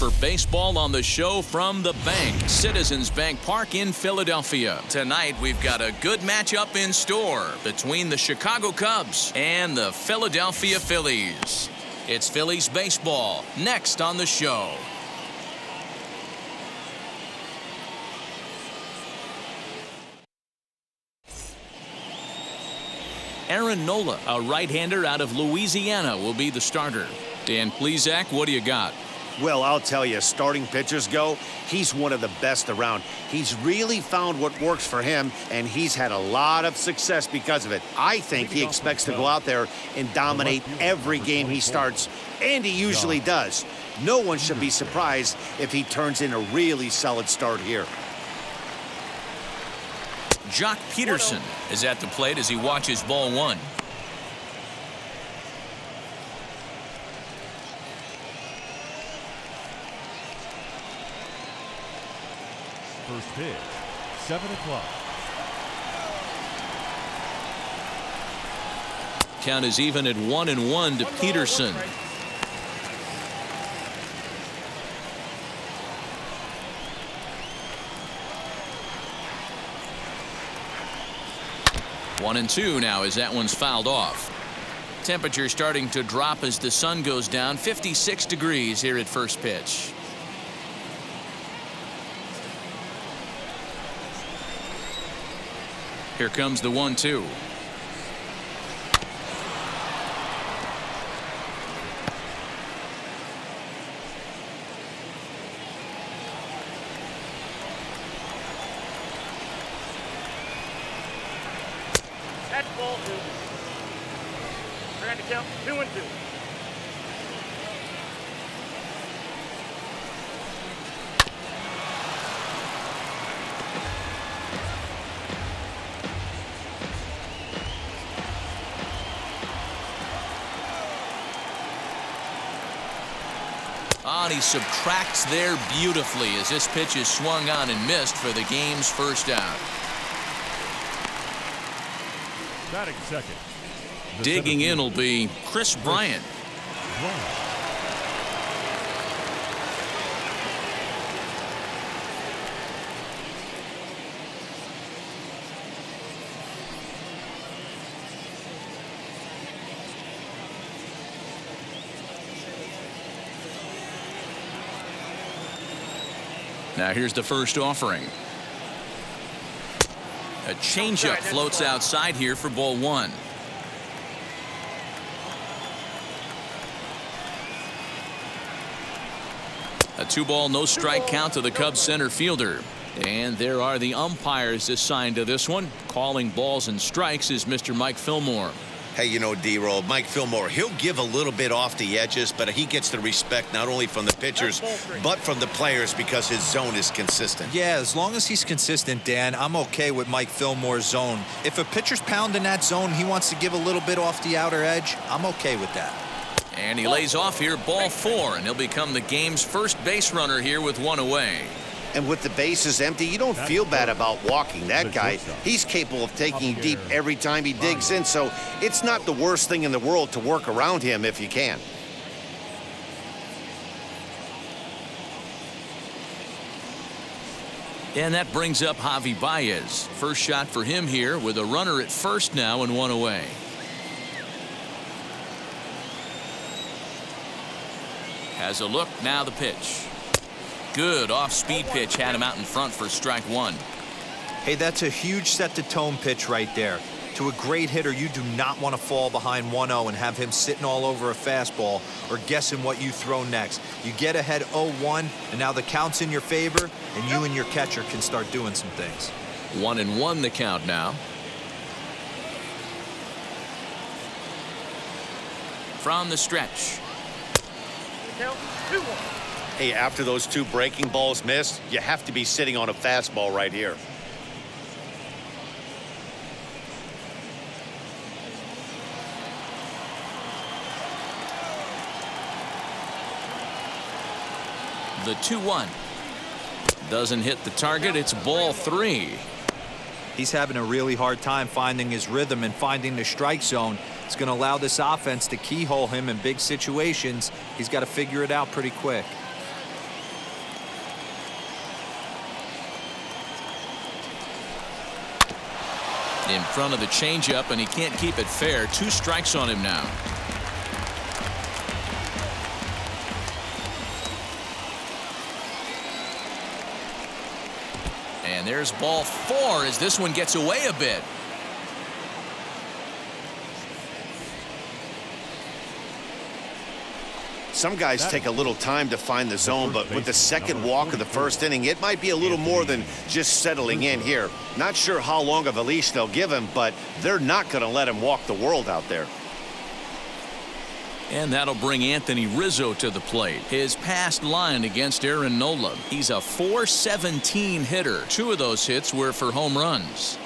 for baseball on the show from the bank, Citizens Bank Park in Philadelphia. Tonight, we've got a good matchup in store between the Chicago Cubs and the Philadelphia Phillies. It's Phillies baseball next on the show. Aaron Nola, a right-hander out of Louisiana, will be the starter. Dan Plesac, what do you got? Well, I'll tell you, as starting pitchers go, he's one of the best around. He's really found what works for him, and he's had a lot of success because of it. I think he expects to go out there and dominate every game he starts, and he usually does. No one should be surprised if he turns in a really solid start here. Jock Peterson is at the plate as he watches ball one. First pitch, 7 o'clock. Count is even at 1-1 to Peterson. One and two now as that one's fouled off. Temperature starting to drop as the sun goes down. 56 degrees here at first pitch. Here comes the 1-2. That's ball two. Trying to count 2-2. And he subtracts there beautifully as this pitch is swung on and missed for the game's first out. Batting second. Digging in will be Chris Bryant. Now here's the first offering. A changeup floats outside here for ball one. A 2-ball, no strike count to the Cubs center fielder. And there are the umpires assigned to this one. Calling balls and strikes is Mr. Mike Fillmore. Hey, you know, D-Roll, Mike Fillmore, he'll give a little bit off the edges, but he gets the respect not only from the pitchers, but from the players because his zone is consistent. Yeah, as long as he's consistent, Dan, I'm okay with Mike Fillmore's zone. If a pitcher's pounding that zone, he wants to give a little bit off the outer edge, I'm okay with that. And he lays off here, ball four, and he'll become the game's first base runner here with one away. And with the bases empty, you don't feel bad about walking that guy. He's capable of taking deep every time he digs in, so it's not the worst thing in the world to work around him if you can. And that brings up Javi Baez. First shot for him here with a runner at first now and one away. Has a look, now the pitch. Good off-speed pitch, had him out in front for strike one. Hey, that's a huge set-the-tone pitch right there. To a great hitter, you do not want to fall behind 1-0 and have him sitting all over a fastball or guessing what you throw next. You get ahead 0-1, and now the count's in your favor, and you and your catcher can start doing some things. 1-1 the count now. From the stretch. Count 2-1. Hey, after those two breaking balls missed, you have to be sitting on a fastball right here. The 2-1. Doesn't hit the target. It's ball three. He's having a really hard time finding his rhythm and finding the strike zone. It's going to allow this offense to keyhole him in big situations. He's got to figure it out pretty quick. In front of the changeup, and he can't keep it fair. 2 strikes on him now. And there's ball 4 as this one gets away a bit. Some guys take a little time to find the zone, but with the second walk of the first inning, it might be a little more than just settling in here. Not sure how long of a leash they'll give him, but they're not going to let him walk the world out there. And that'll bring Anthony Rizzo to the plate. His past line against Aaron Nola. He's a .417 hitter. 2 of those hits were for home runs.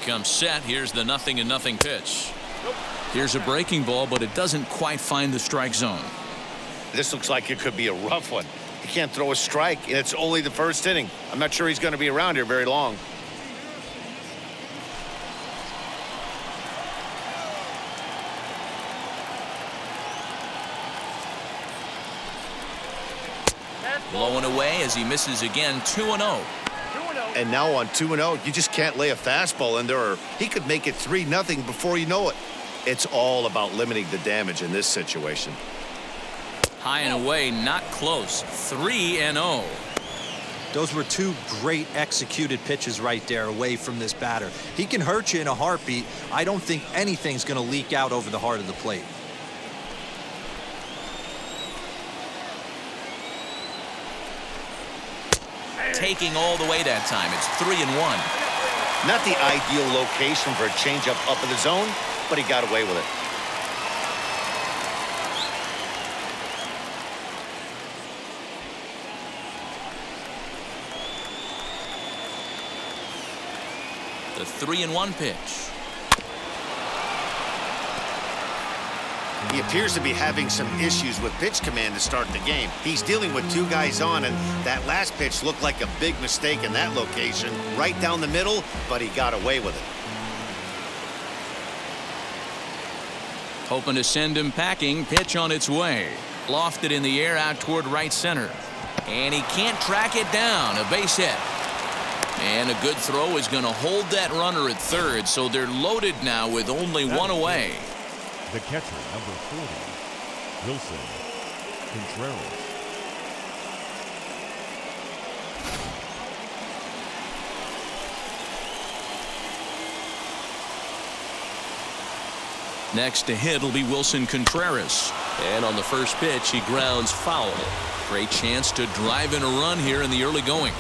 Comes set. Here's the 0-0 pitch. Here's a breaking ball, but it doesn't quite find the strike zone. This looks like it could be a rough one. He can't throw a strike, and it's only the first inning. I'm not sure he's going to be around here very long. Blowing away as he misses again. 2-0. And now on 2-0, you just can't lay a fastball in there, or he could make it 3-0 before you know it. It's all about limiting the damage in this situation. High and away, not close. 3-0. Those were 2 great executed pitches right there away from this batter. He can hurt you in a heartbeat. I don't think anything's going to leak out over the heart of the plate. Taking all the way that time. It's 3-1. Not the ideal location for a changeup up in the zone, but he got away with it. The 3-1 pitch. He appears to be having some issues with pitch command to start the game. He's dealing with 2 guys on, and that last pitch looked like a big mistake in that location. Right down the middle, but he got away with it. Hoping to send him packing. Pitch on its way. Lofted in the air out toward right center. And he can't track it down. A base hit. And a good throw is going to hold that runner at third, so they're loaded now with only 1 away. The catcher, number 40, Wilson Contreras. Next to hit will be Wilson Contreras. And on the first pitch, he grounds foul. Great chance to drive in a run here in the early going.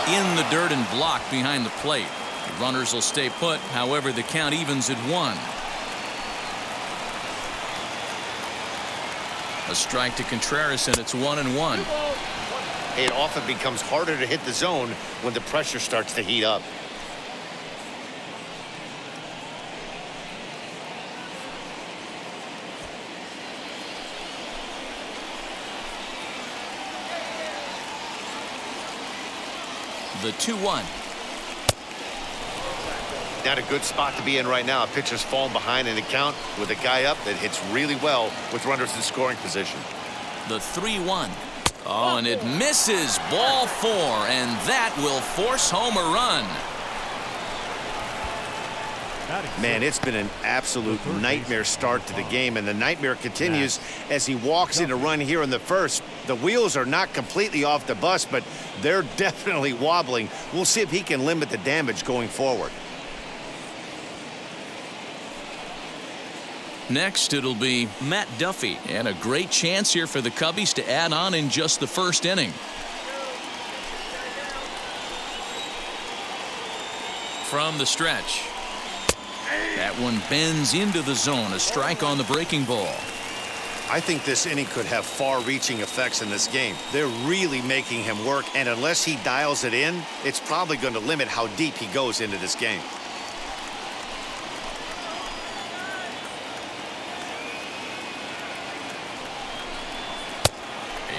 In the dirt and blocked behind the plate. The runners will stay put. However, the count evens at 1. A strike to Contreras, and it's 1-1. It often becomes harder to hit the zone when the pressure starts to heat up. The 2-1. Not a good spot to be in right now. A pitcher's falling behind in the count with a guy up that hits really well with runners in scoring position. The 3-1. Oh, and it misses. Ball 4, and that will force home a run. Man, it's been an absolute nightmare start to the game, and the nightmare continues as he walks in a run here in the first. The wheels are not completely off the bus, but they're definitely wobbling. We'll see if he can limit the damage going forward. Next, it'll be Matt Duffy, and a great chance here for the Cubbies to add on in just the first inning. From the stretch. That one bends into the zone. A strike on the breaking ball. I think this inning could have far-reaching effects in this game. They're really making him work, and unless he dials it in, it's probably going to limit how deep he goes into this game.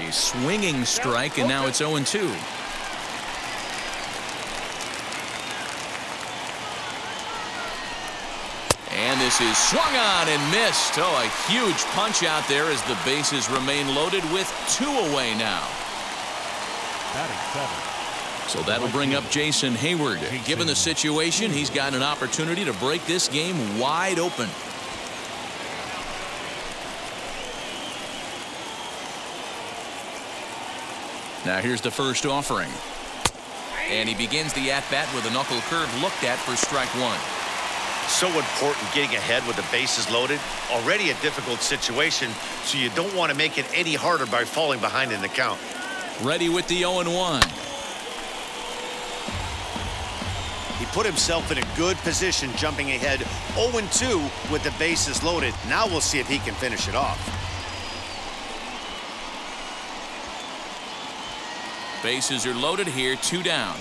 A swinging strike, and now it's 0-2. And this is swung on and missed. Oh, a huge punch out there as the bases remain loaded with 2 away now. Batting 7. So that'll bring up Jason Hayward. Given the situation, he's got an opportunity to break this game wide open. Now here's the first offering. And he begins the at-bat with a knuckle curve looked at for strike 1. So important getting ahead with the bases loaded. Already a difficult situation, so you don't want to make it any harder by falling behind in the count. Ready with the 0-1. He put himself in a good position jumping ahead 0-2 with the bases loaded. Now we'll see if he can finish it off. Bases are loaded here, 2 down.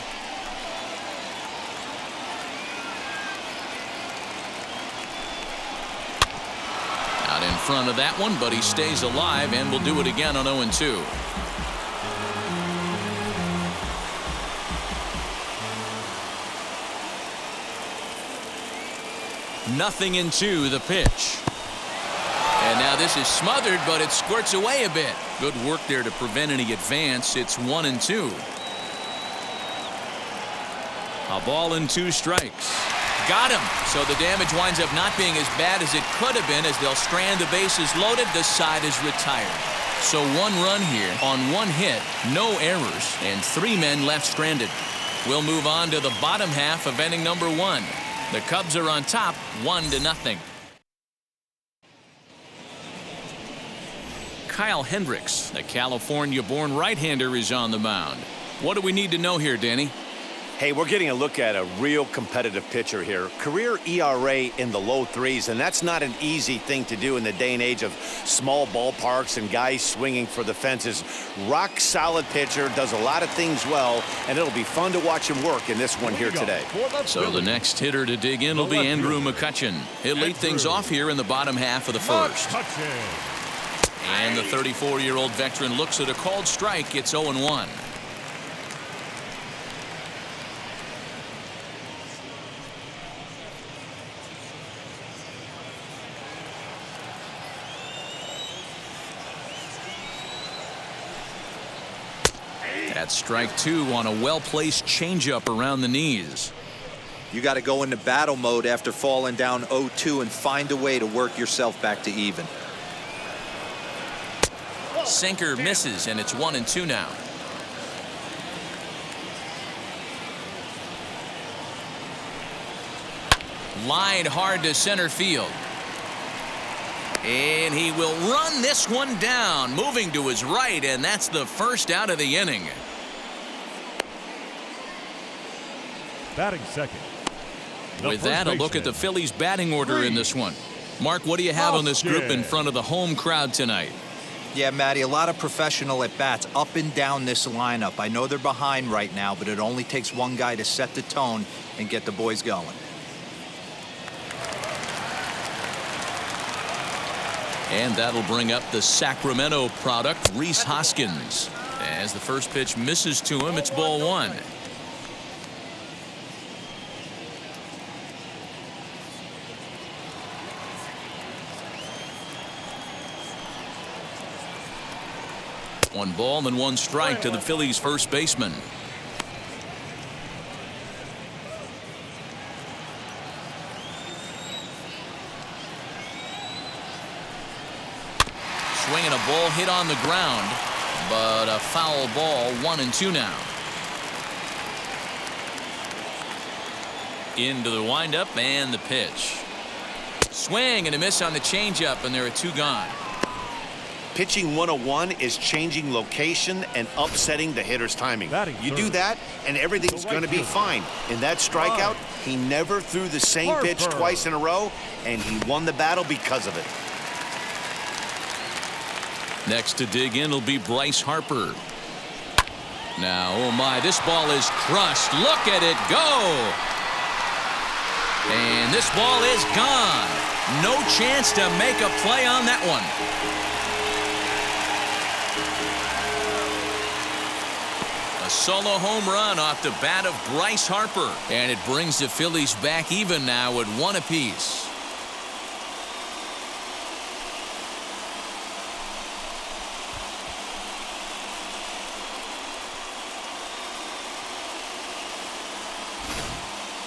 Out in front of that one, but he stays alive and will do it again on 0-2. Nothing in 2, the pitch. And now this is smothered, but it squirts away a bit. Good work there to prevent any advance. It's 1-2. A ball and 2 strikes. Got him. So the damage winds up not being as bad as it could have been as they'll strand the bases loaded. The side is retired. So 1 run here on 1 hit, no errors, and 3 men left stranded. We'll move on to the bottom half of inning number 1. The Cubs are on top 1-0. Kyle Hendricks, a California-born right-hander, is on the mound. What do we need to know here, Danny? Hey, we're getting a look at a real competitive pitcher here. Career ERA in the low 3s, and that's not an easy thing to do in the day and age of small ballparks and guys swinging for the fences. Rock solid pitcher, does a lot of things well, and it'll be fun to watch him work in this one here today. So the next hitter to dig in will be Andrew McCutchen. He'll lead things off here in the bottom half of the first. And the 34-year-old veteran looks at a called strike. It's 0-1. That's strike 2 on a well-placed changeup around the knees. You got to go into battle mode after falling down 0-2 and find a way to work yourself back to even. Sinker misses, and it's 1-2 now. Line hard to center field. And he will run this one down, moving to his right, and that's the first out of the inning. Batting second. With that, a look at the Phillies batting order in this one. Mark, what do you have on this group in front of the home crowd tonight? Yeah, Matty, a lot of professional at-bats up and down this lineup. I know they're behind right now, but it only takes one guy to set the tone and get the boys going. And that'll bring up the Sacramento product, Rhys Hoskins. As the first pitch misses to him, it's ball 1. One ball and 1 strike to the Phillies' first baseman. Swinging a ball hit on the ground, but a foul ball. 1-2 now. Into the windup and the pitch. Swing and a miss on the changeup, and there are 2 gone. Pitching 101 is changing location and upsetting the hitter's timing. You do that, and everything's going to be fine. In that strikeout, he never threw the same pitch twice in a row, and he won the battle because of it. Next to dig in will be Bryce Harper. Now, oh my, this ball is crushed. Look at it go. And this ball is gone. No chance to make a play on that one. solo home run off the bat of Bryce Harper. And it brings the Phillies back even now at 1 apiece.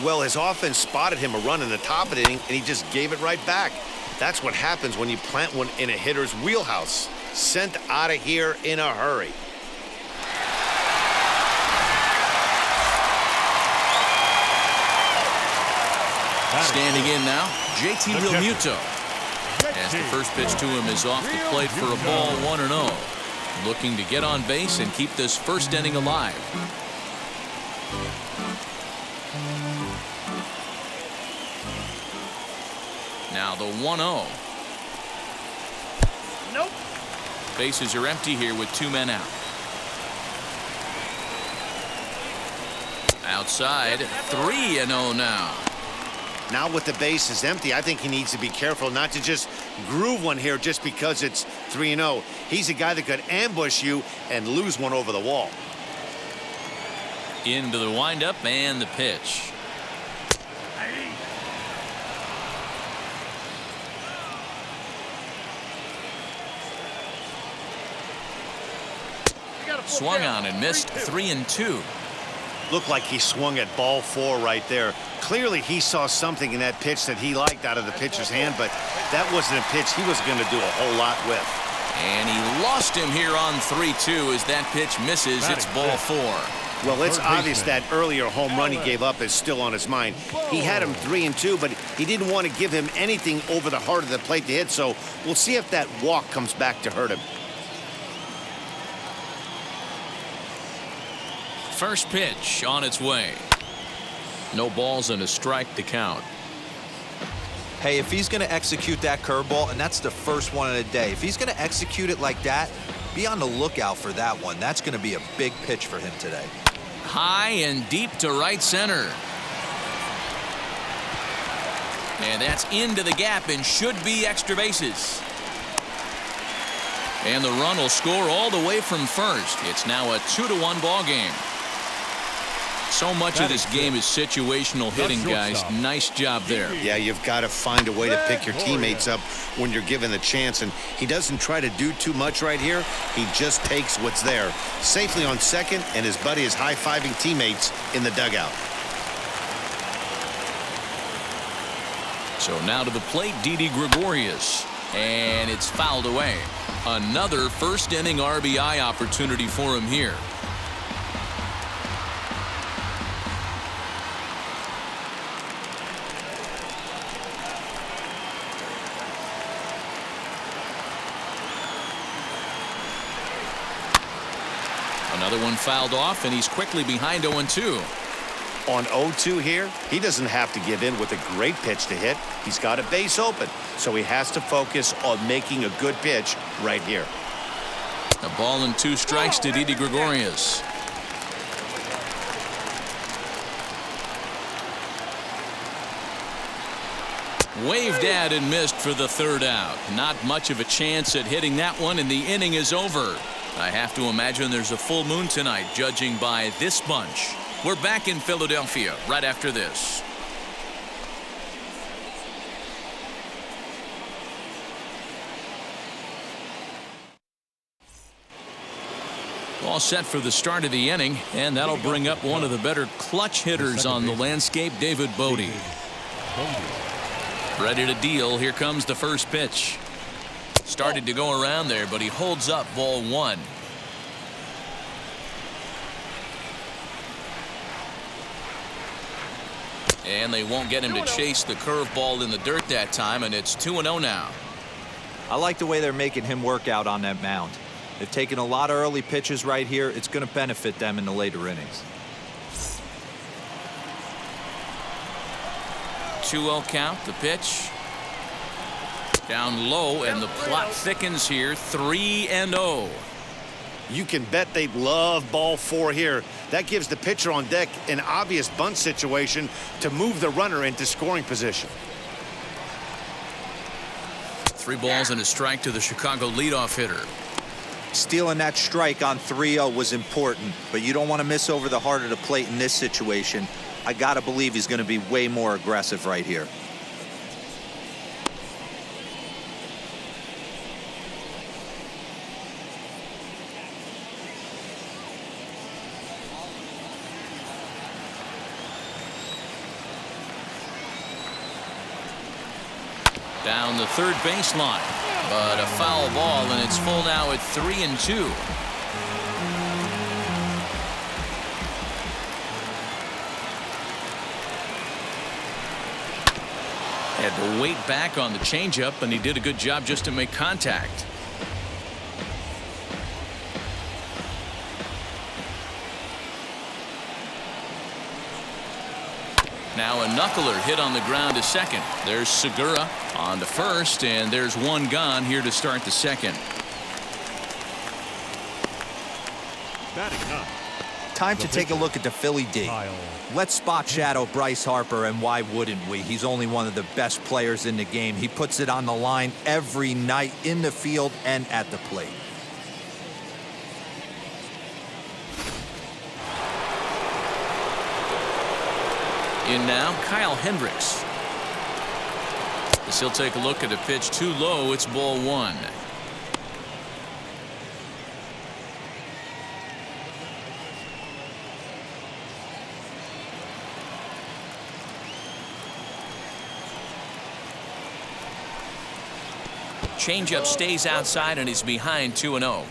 Well, his offense spotted him a run in the top of the inning, and he just gave it right back. That's what happens when you plant one in a hitter's wheelhouse. Sent out of here in a hurry. Standing in now, JT Realmuto. As the first pitch to him is off the plate for a ball, 1-0. Looking to get on base and keep this first inning alive. Now the 1-0. Nope. Bases are empty here with 2 men out. Outside, 3-0 now. Now with the bases empty, I think he needs to be careful not to just groove one here just because it's 3-0. He's a guy that could ambush you and lose one over the wall. Into the windup and the pitch. Swung on and missed. 3-2. Looked like he swung at ball 4 right there. Clearly he saw something in that pitch that he liked out of the pitcher's hand, but that wasn't a pitch he was going to do a whole lot with. And he lost him here on 3-2 as that pitch misses. It's ball 4. Well, it's obvious that earlier home run he gave up is still on his mind. He had him 3-2, but he didn't want to give him anything over the heart of the plate to hit, so we'll see if that walk comes back to hurt him. First pitch on its way. No balls and a strike to count. Hey, if he's going to execute that curveball, and that's the first one of the day, if he's going to execute it like that, be on the lookout for that one. That's going to be a big pitch for him today. High and deep to right center. And that's into the gap and should be extra bases. And the run will score all the way from first. It's now a 2-1 ball game. So much of this game is situational hitting, guys. Nice job there. Yeah, you've got to find a way to pick your teammates up when you're given the chance, and he doesn't try to do too much right here. He just takes what's there. Safely on second, and his buddy is high-fiving teammates in the dugout. So now to the plate, Didi Gregorius. And it's fouled away. Another first inning RBI opportunity for him here. Another one fouled off, and he's quickly behind 0-2. On 0-2 here, he doesn't have to give in with a great pitch to hit. He's got a base open, so he has to focus on making a good pitch right here. A ball and 2 strikes to Didi Gregorius. Waved at and missed for the 3rd out. Not much of a chance at hitting that one, and the inning is over. I have to imagine there's a full moon tonight, judging by this bunch. We're back in Philadelphia right after this. All set for the start of the inning, and that'll bring up one of the better clutch hitters on the landscape, David Bodie. Ready to deal. Here comes the first pitch. Started to go around there, but he holds up ball 1. And they won't get him to chase the curveball in the dirt that time, and it's 2-0 now. I like the way they're making him work out on that mound. They've taken a lot of early pitches right here. It's going to benefit them in the later innings. 2-0 count. The pitch. Down low, and the plot thickens here. 3-0. You can bet they love ball 4 here. That gives the pitcher on deck an obvious bunt situation to move the runner into scoring position. 3 balls and a strike to the Chicago leadoff hitter. Stealing that strike on 3-0 was important, but you don't want to miss over the heart of the plate in this situation. I got to believe he's going to be way more aggressive right here. Down the third baseline, but a foul ball, and it's full now at 3-2. Had to wait back on the changeup, and he did a good job just to make contact. Now a knuckler hit on the ground to second. There's Segura on to first, and there's one gone here to start the second. Batting ninth. Time to take a look at the Philly D. Let's spot shadow Bryce Harper, and why wouldn't we? He's only one of the best players in the game. He puts it on the line every night in the field and at the plate. In now, Kyle Hendricks. As he'll take a look at a pitch too low, it's ball one. Changeup stays outside and he's behind 2-0.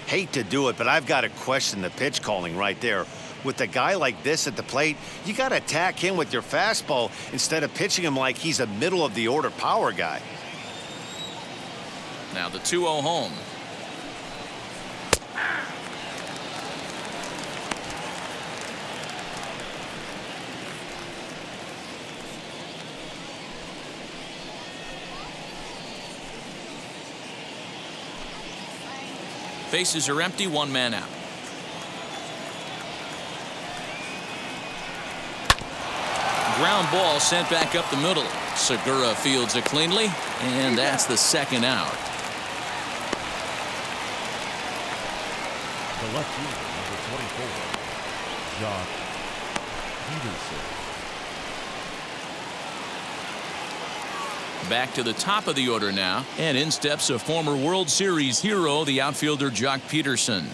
Hate to do it, but I've got to question the pitch calling right there. With a guy like this at the plate, you got to attack him with your fastball instead of pitching him like he's a middle-of-the-order power guy. Now the 2-0 home. Bases are empty, one man out. Ground ball sent back up the middle. Segura fields it cleanly, and that's the second out. The left fielder, number 24, Jock Peterson. Back to the top of the order now, and in steps a former World Series hero, the outfielder Jock Peterson.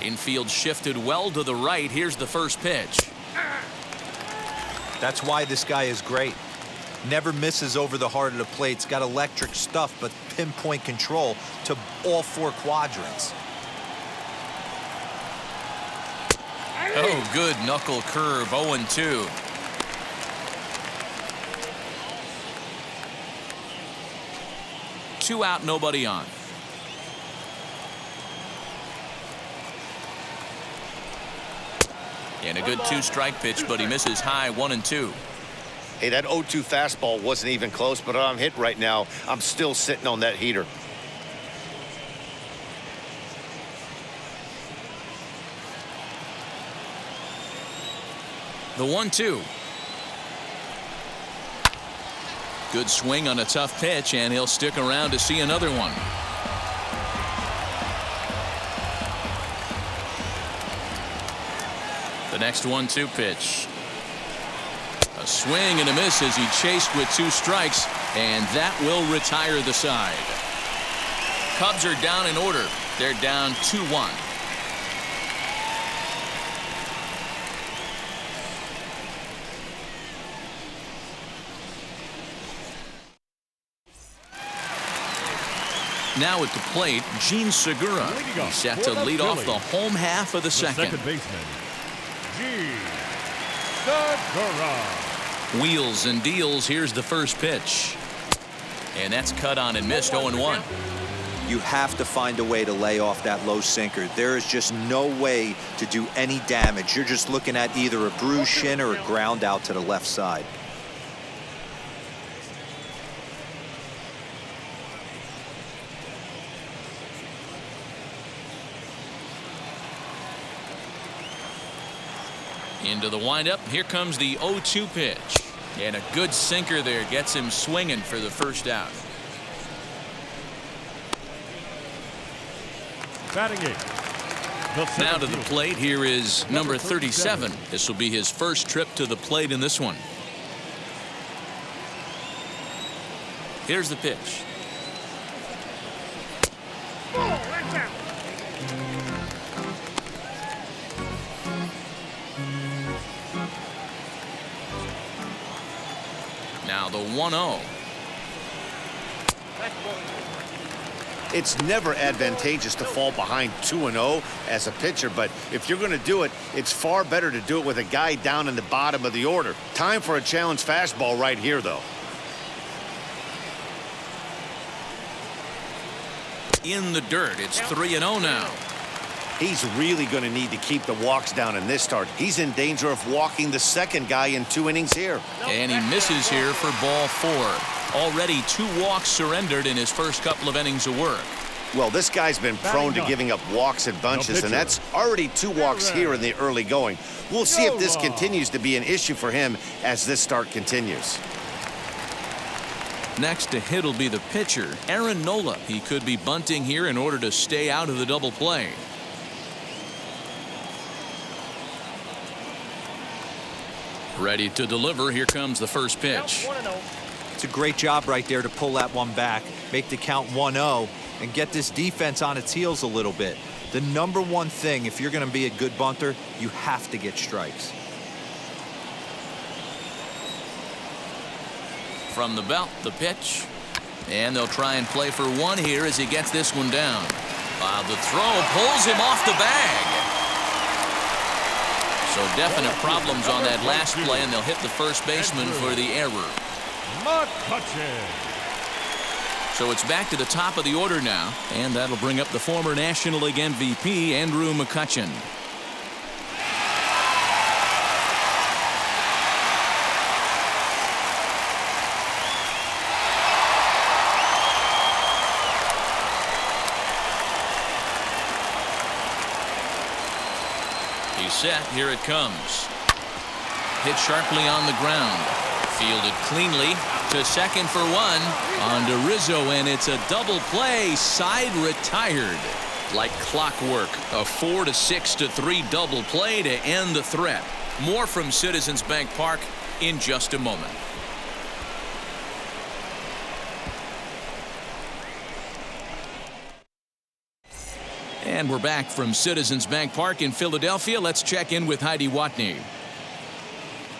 Infield shifted well to the right. Here's the first pitch. That's why this guy is great. Never misses over the heart of the plate. He's got electric stuff, but pinpoint control to all four quadrants. Oh, good knuckle curve, 0-2. Two out, nobody on. And a good two-strike pitch, but he misses high, 1-2. Hey, that 0-2 fastball wasn't even close, but I'm hit right now. I'm still sitting on that heater. The 1-2. Good swing on a tough pitch, and he'll stick around to see another one. The next 1-2 pitch. A swing and a miss as he chased with two strikes, and that will retire the side. Cubs are down in order. They're down 2-1. Now at the plate, Gene Segura. He's set to lead off the home half of the second. Second baseman, Gene Segura. Wheels and deals. Here's the first pitch. And that's cut on and missed, 0-1. You have to find a way to lay off that low sinker. There is just no way to do any damage. You're just looking at either a bruised shin or a ground out to the left side. Into the windup. Here comes the 0-2 pitch. And a good sinker there gets him swinging for the first out. Batting eighth. Now to the plate, here is number 37. This will be his first trip to the plate in this one. Here's the pitch. Now the 1-0. It's never advantageous to fall behind 2-0 as a pitcher, but if you're going to do it, it's far better to do it with a guy down in the bottom of the order. Time for a challenge fastball right here, though. In the dirt, it's 3-0 now. He's really going to need to keep the walks down in this start. He's in danger of walking the second guy in 2 innings here. And he misses here for ball 4. Already 2 walks surrendered in his first couple of innings of work. Well, this guy's been prone to giving up walks in bunches, and that's already 2 walks here in the early going. We'll see if this continues to be an issue for him as this start continues. Next to hit will be the pitcher, Aaron Nola. He could be bunting here in order to stay out of the double play. Ready to deliver. Here comes the first pitch. It's a great job right there to pull that one back, make the count 1-0, and get this defense on its heels a little bit. The number one thing, if you're going to be a good bunter, you have to get strikes. From the belt, the pitch. And they'll try and play for 1 here as he gets this one down. The throw pulls him off the bag. So definite problems on that last play, and they'll hit the first baseman for the error. So it's back to the top of the order now, and that'll bring up the former National League MVP, Andrew McCutchen. He's set. Here it comes. Hit sharply on the ground. Fielded cleanly to second for 1. On to Rizzo, and it's a double play. Side retired. Like clockwork. A 4-6-3 double play to end the threat. More from Citizens Bank Park in just a moment. And we're back from Citizens Bank Park in Philadelphia. Let's check in with Heidi Watney.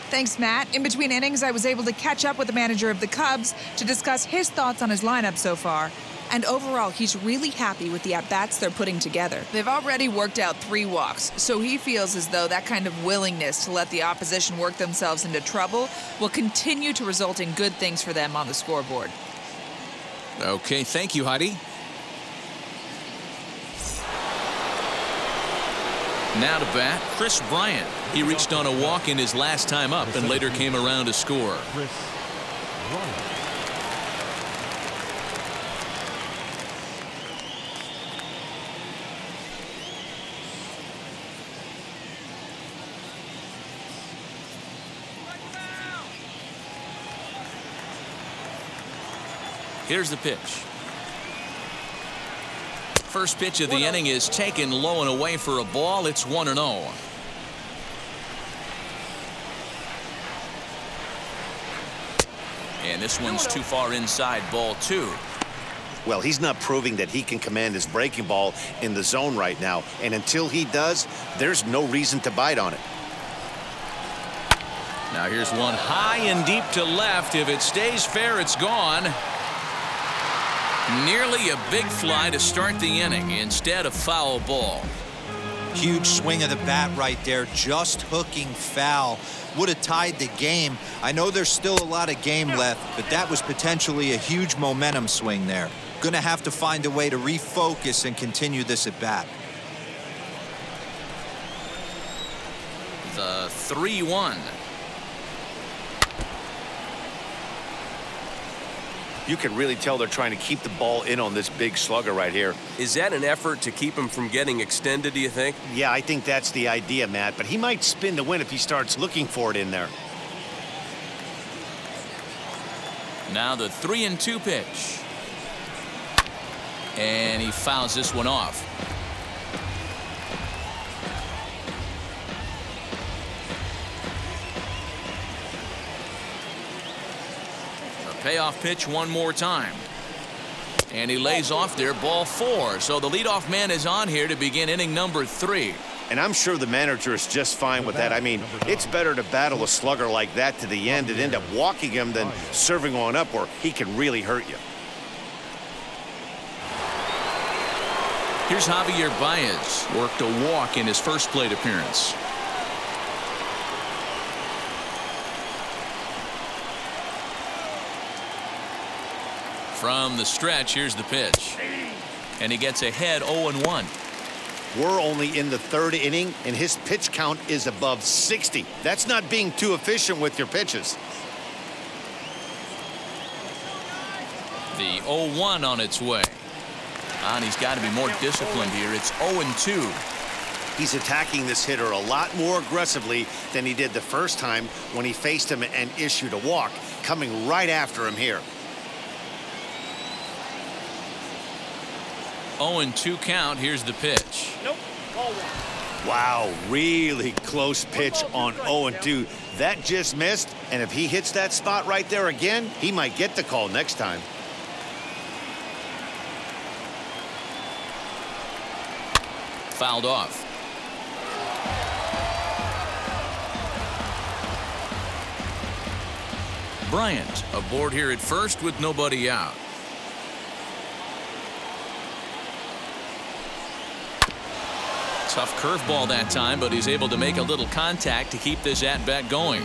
Thanks, Matt. In between innings, I was able to catch up with the manager of the Cubs to discuss his thoughts on his lineup so far. And overall, he's really happy with the at-bats they're putting together. They've already worked out 3 walks, so he feels as though that kind of willingness to let the opposition work themselves into trouble will continue to result in good things for them on the scoreboard. Okay, thank you, Heidi. Now to bat, Chris Bryant. He reached on a walk in his last time up and later came around to score. Chris Bryant. Here's the pitch. First pitch of the inning is taken low and away for a ball. It's 1-0. And this one's too far inside, ball 2. Well, he's not proving that he can command his breaking ball in the zone right now. And until he does, there's no reason to bite on it. Now here's one high and deep to left. If it stays fair, it's gone. Nearly a big fly to start the inning instead of foul ball. Huge swing of the bat right there, just hooking foul. Would have tied the game. I know there's still a lot of game left, but that was potentially a huge momentum swing there. Gonna have to find a way to refocus and continue this at bat. The 3-1. You can really tell they're trying to keep the ball in on this big slugger right here. Is that an effort to keep him from getting extended, do you think? Yeah, I think that's the idea, Matt, but he might spin to win if he starts looking for it in there. Now the 3-2 pitch. And he fouls this one off. Payoff pitch one more time. And he lays off there, ball 4. So the leadoff man is on here to begin inning number 3. And I'm sure the manager is just fine with that. I mean, it's better to battle a slugger like that to the end and end up walking him than serving one up where he can really hurt you. Here's Javier Baez. Worked a walk in his first plate appearance. From the stretch, here's the pitch. And he gets ahead 0-1. We're only in the 3rd inning, and his pitch count is above 60. That's not being too efficient with your pitches. The 0-1 on its way. And he's got to be more disciplined here. It's 0-2. He's attacking this hitter a lot more aggressively than he did the first time when he faced him and issued a walk, coming right after him here. 0-2 count. Here's the pitch. Nope. Ball 1. Wow, really close pitch on 0-2. That just missed, and if he hits that spot right there again, he might get the call next time. Fouled off. Bryant aboard here at first with nobody out. Tough curveball that time, but he's able to make a little contact to keep this at-bat going.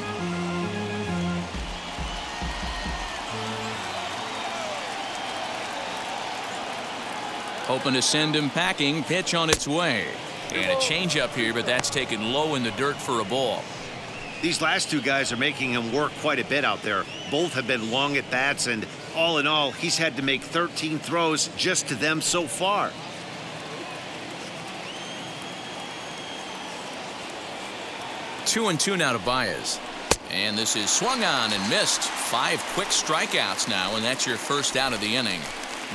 Hoping to send him packing. Pitch on its way. And a changeup here, but that's taken low in the dirt for a ball. These last two guys are making him work quite a bit out there. Both have been long at bats, and all in all, he's had to make 13 throws just to them so far. Two and two now to Baez. And this is swung on and missed. 5 quick strikeouts now, and that's your first out of the inning.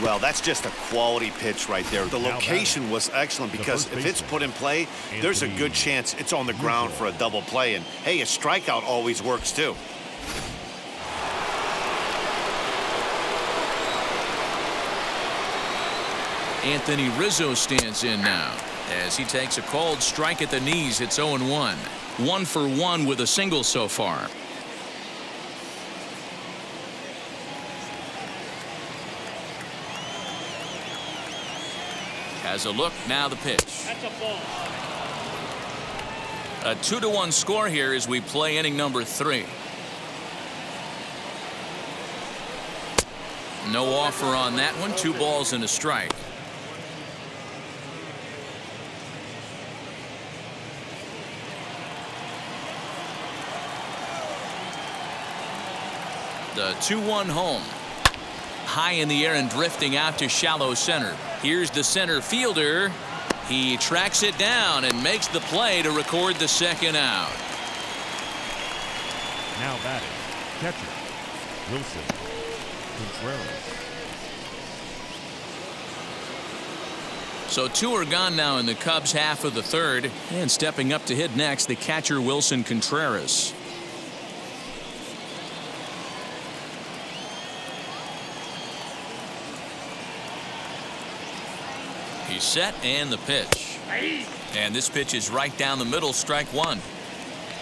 Well, that's just a quality pitch right there. The location was excellent because if it's put in play, there's a good chance it's on the ground for a double play. And, hey, a strikeout always works, too. Anthony Rizzo stands in now as he takes a called strike at the knees. It's 0-1. 1 for 1 with a single so far. Has a look, now the pitch. That's a ball. A 2-1 score here as we play inning number 3. No offer on that one. 2 balls and a strike. The 2-1 home. High in the air and drifting out to shallow center. Here's the center fielder. He tracks it down and makes the play to record the second out. Now batting, catcher, Wilson Contreras. So 2 are gone now in the Cubs' half of the 3rd. And stepping up to hit next, the catcher Wilson Contreras. He's set, and the pitch. And this pitch is right down the middle, strike 1.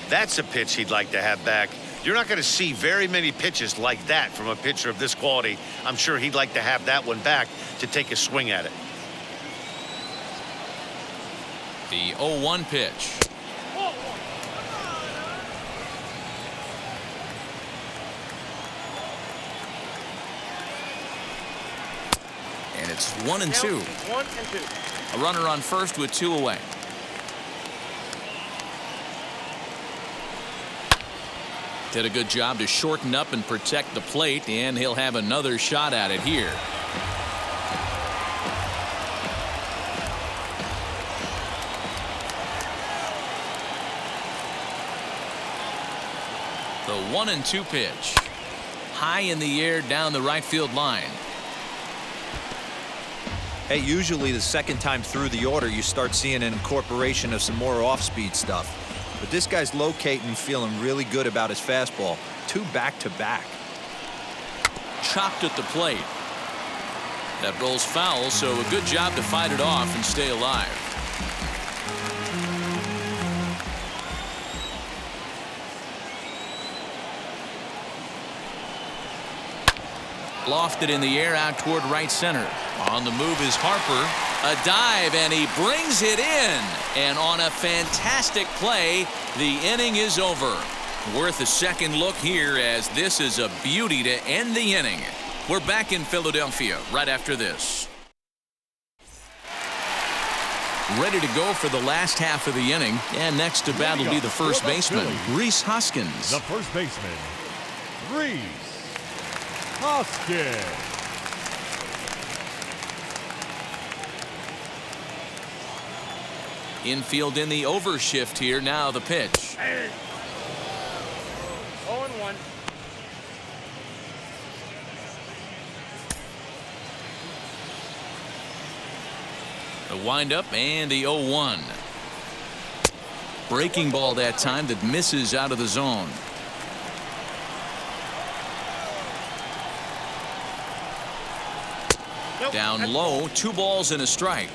That's a pitch he'd like to have back. You're not going to see very many pitches like that from a pitcher of this quality. I'm sure he'd like to have that one back to take a swing at it. The 0-1 pitch. And it's 1-2. 1-2. A runner on first with 2 away. Did a good job to shorten up and protect the plate, and he'll have another shot at it here. The 1-2 pitch. High in the air down the right field line. Hey, usually the second time through the order, you start seeing an incorporation of some more off-speed stuff. But this guy's locating, feeling really good about his fastball. 2 back-to-back. chopped at the plate. That rolls foul, so a good job to fight it off and stay alive. Lofted in the air out toward right center. On the move is Harper. A dive, and he brings it in. And on a fantastic play, the inning is over. Worth a second look here, as this is a beauty to end the inning. We're back in Philadelphia right after this. Ready to go for the last half of the inning. And next to bat will be the first baseman, Rhys Hoskins. The first baseman, Rhys Hoskins. Infield in the overshift here. Now the pitch. 0-1. The windup and the 0-1. Breaking ball that time that misses out of the zone. Down low, 2 balls and a strike.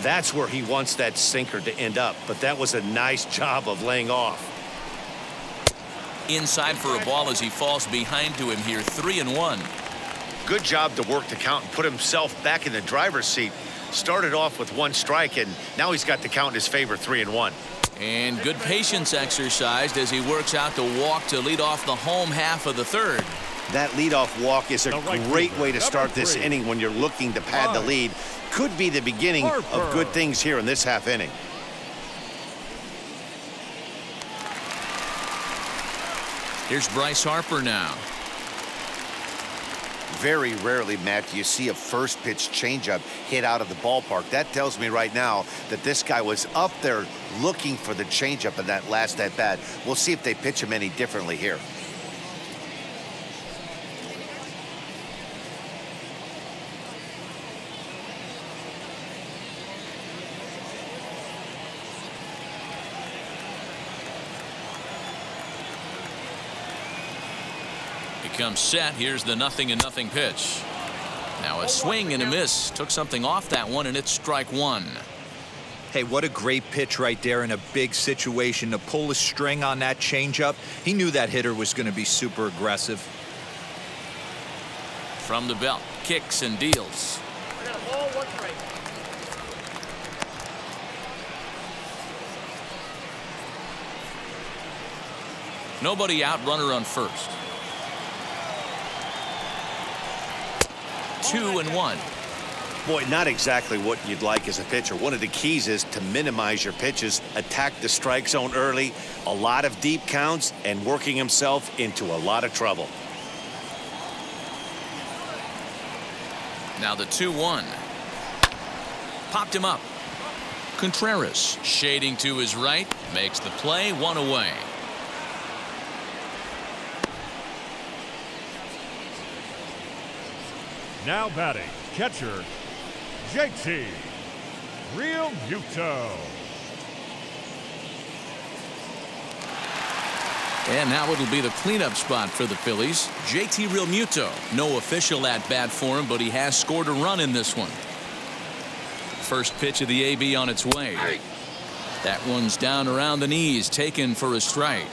That's where he wants that sinker to end up, but that was a nice job of laying off. Inside for a ball as he falls behind to him here. 3-1. Good job to work the count and put himself back in the driver's seat. Started off with 1 strike, and now he's got the count in his favor, 3-1. And good patience exercised as he works out the walk to lead off the home half of the third. That leadoff walk is a great way to start this inning when you're looking to pad the lead. Could be the beginning of good things here in this half inning. Here's Bryce Harper now. Very rarely, Matt, do you see a first pitch changeup hit out of the ballpark. That tells me right now that this guy was up there looking for the changeup in that last at bat. We'll see if they pitch him any differently here. Comes set. Here's the 0-0 pitch. Now a swing and a miss. Took something off that one, and it's strike 1. Hey, what a great pitch right there in a big situation to pull a string on that changeup. He knew that hitter was going to be super aggressive. From the belt, kicks and deals. I got a ball, 1 strike. Nobody out, runner on first. 2-1. Boy, not exactly what you'd like as a pitcher. One of the keys is to minimize your pitches, attack the strike zone early, a lot of deep counts, and working himself into a lot of trouble. Now the 2-1. Popped him up. Contreras shading to his right, makes the play, 1 away. Now batting, catcher, JT Realmuto. And now it'll be the cleanup spot for the Phillies. JT Realmuto. No official at bat for him, but he has scored a run in this one. First pitch of the AB on its way. That one's down around the knees, taken for a strike.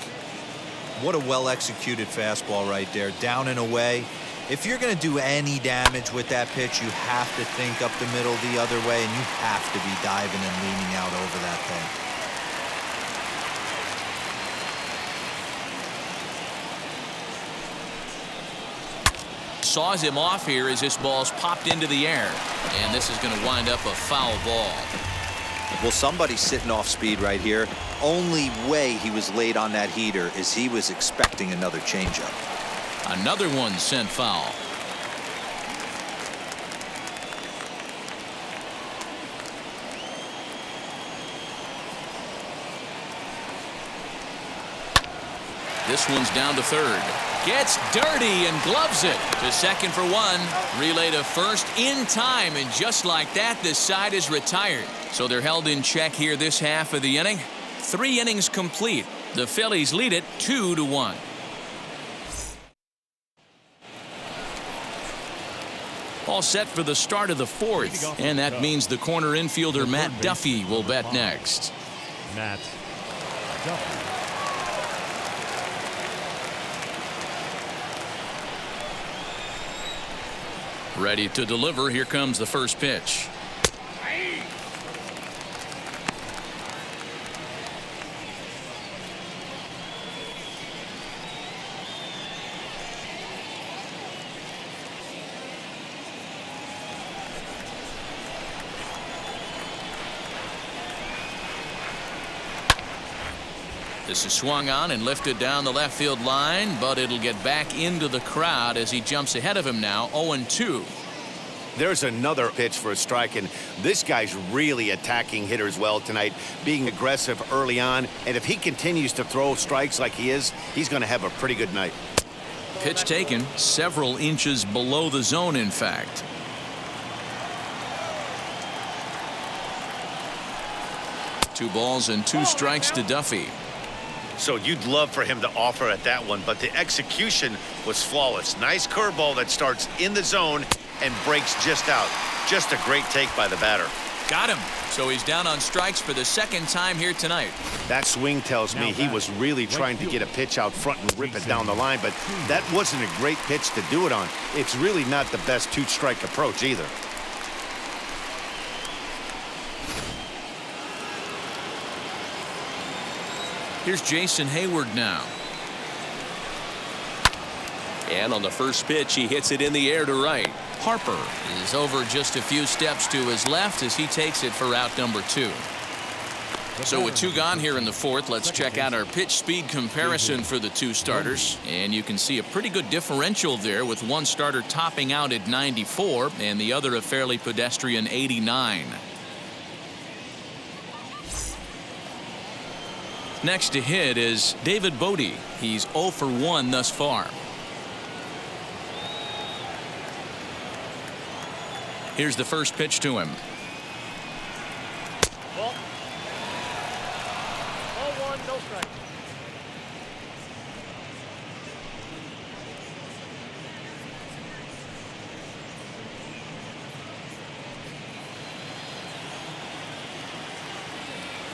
What a well-executed fastball right there, down and away. If you're going to do any damage with that pitch, you have to think up the middle the other way, and you have to be diving and leaning out over that thing. Saws him off here as this ball's popped into the air. And this is going to wind up a foul ball. Well, somebody's sitting off speed right here. Only way he was late on that heater is he was expecting another changeup. Another one sent foul. This one's down to third. Gets dirty and gloves it to second for 1. Relay to first in time, and just like that, this side is retired. So they're held in check here this half of the inning. 3 innings complete. The Phillies lead it 2-1. All set for the start of the fourth, and that means the corner infielder Matt Duffy will bat next. Matt Duffy. Ready to deliver. Here comes the first pitch. This is swung on and lifted down the left field line, but it'll get back into the crowd as he jumps ahead of him now, 0-2. There's another pitch for a strike, and this guy's really attacking hitters well tonight, being aggressive early on, and if he continues to throw strikes like he is, he's going to have a pretty good night. Pitch taken several inches below the zone, in fact. Two balls and two strikes to Duffy. So you'd love for him to offer at that one, but the execution was flawless. Nice curveball that starts in the zone and breaks just out. Just a great take by the batter. Got him. So he's down on strikes for the second time here tonight. That swing tells me he was really trying to get a pitch out front and rip it down the line, but that wasn't a great pitch to do it on. It's really not the best two-strike approach either. Here's Jason Hayward now. And on the first pitch, he hits it in the air to right. Harper is over just a few steps to his left as he takes it for out number 2. So with 2 gone here in the fourth, let's check out our pitch speed comparison for the 2 starters. And you can see a pretty good differential there, with one starter topping out at 94 and the other a fairly pedestrian 89. Next to hit is David Bodie. He's 0 for 1 thus far. Here's the first pitch to him. Ball. 0-1, no strike.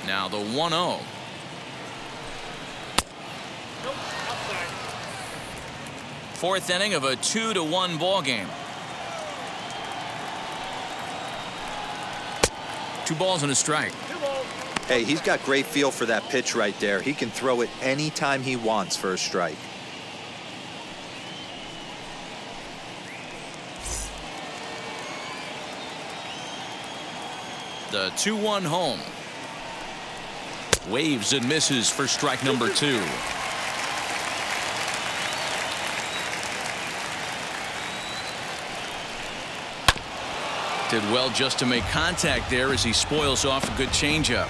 Now the 1-0. Fourth inning of a 2-1 ball game. 2 balls and a strike. Hey, he's got great feel for that pitch right there. He can throw it anytime he wants for a strike. The 2-1 home. Waves and misses for strike number 2. Did well just to make contact there as he spoils off a good changeup.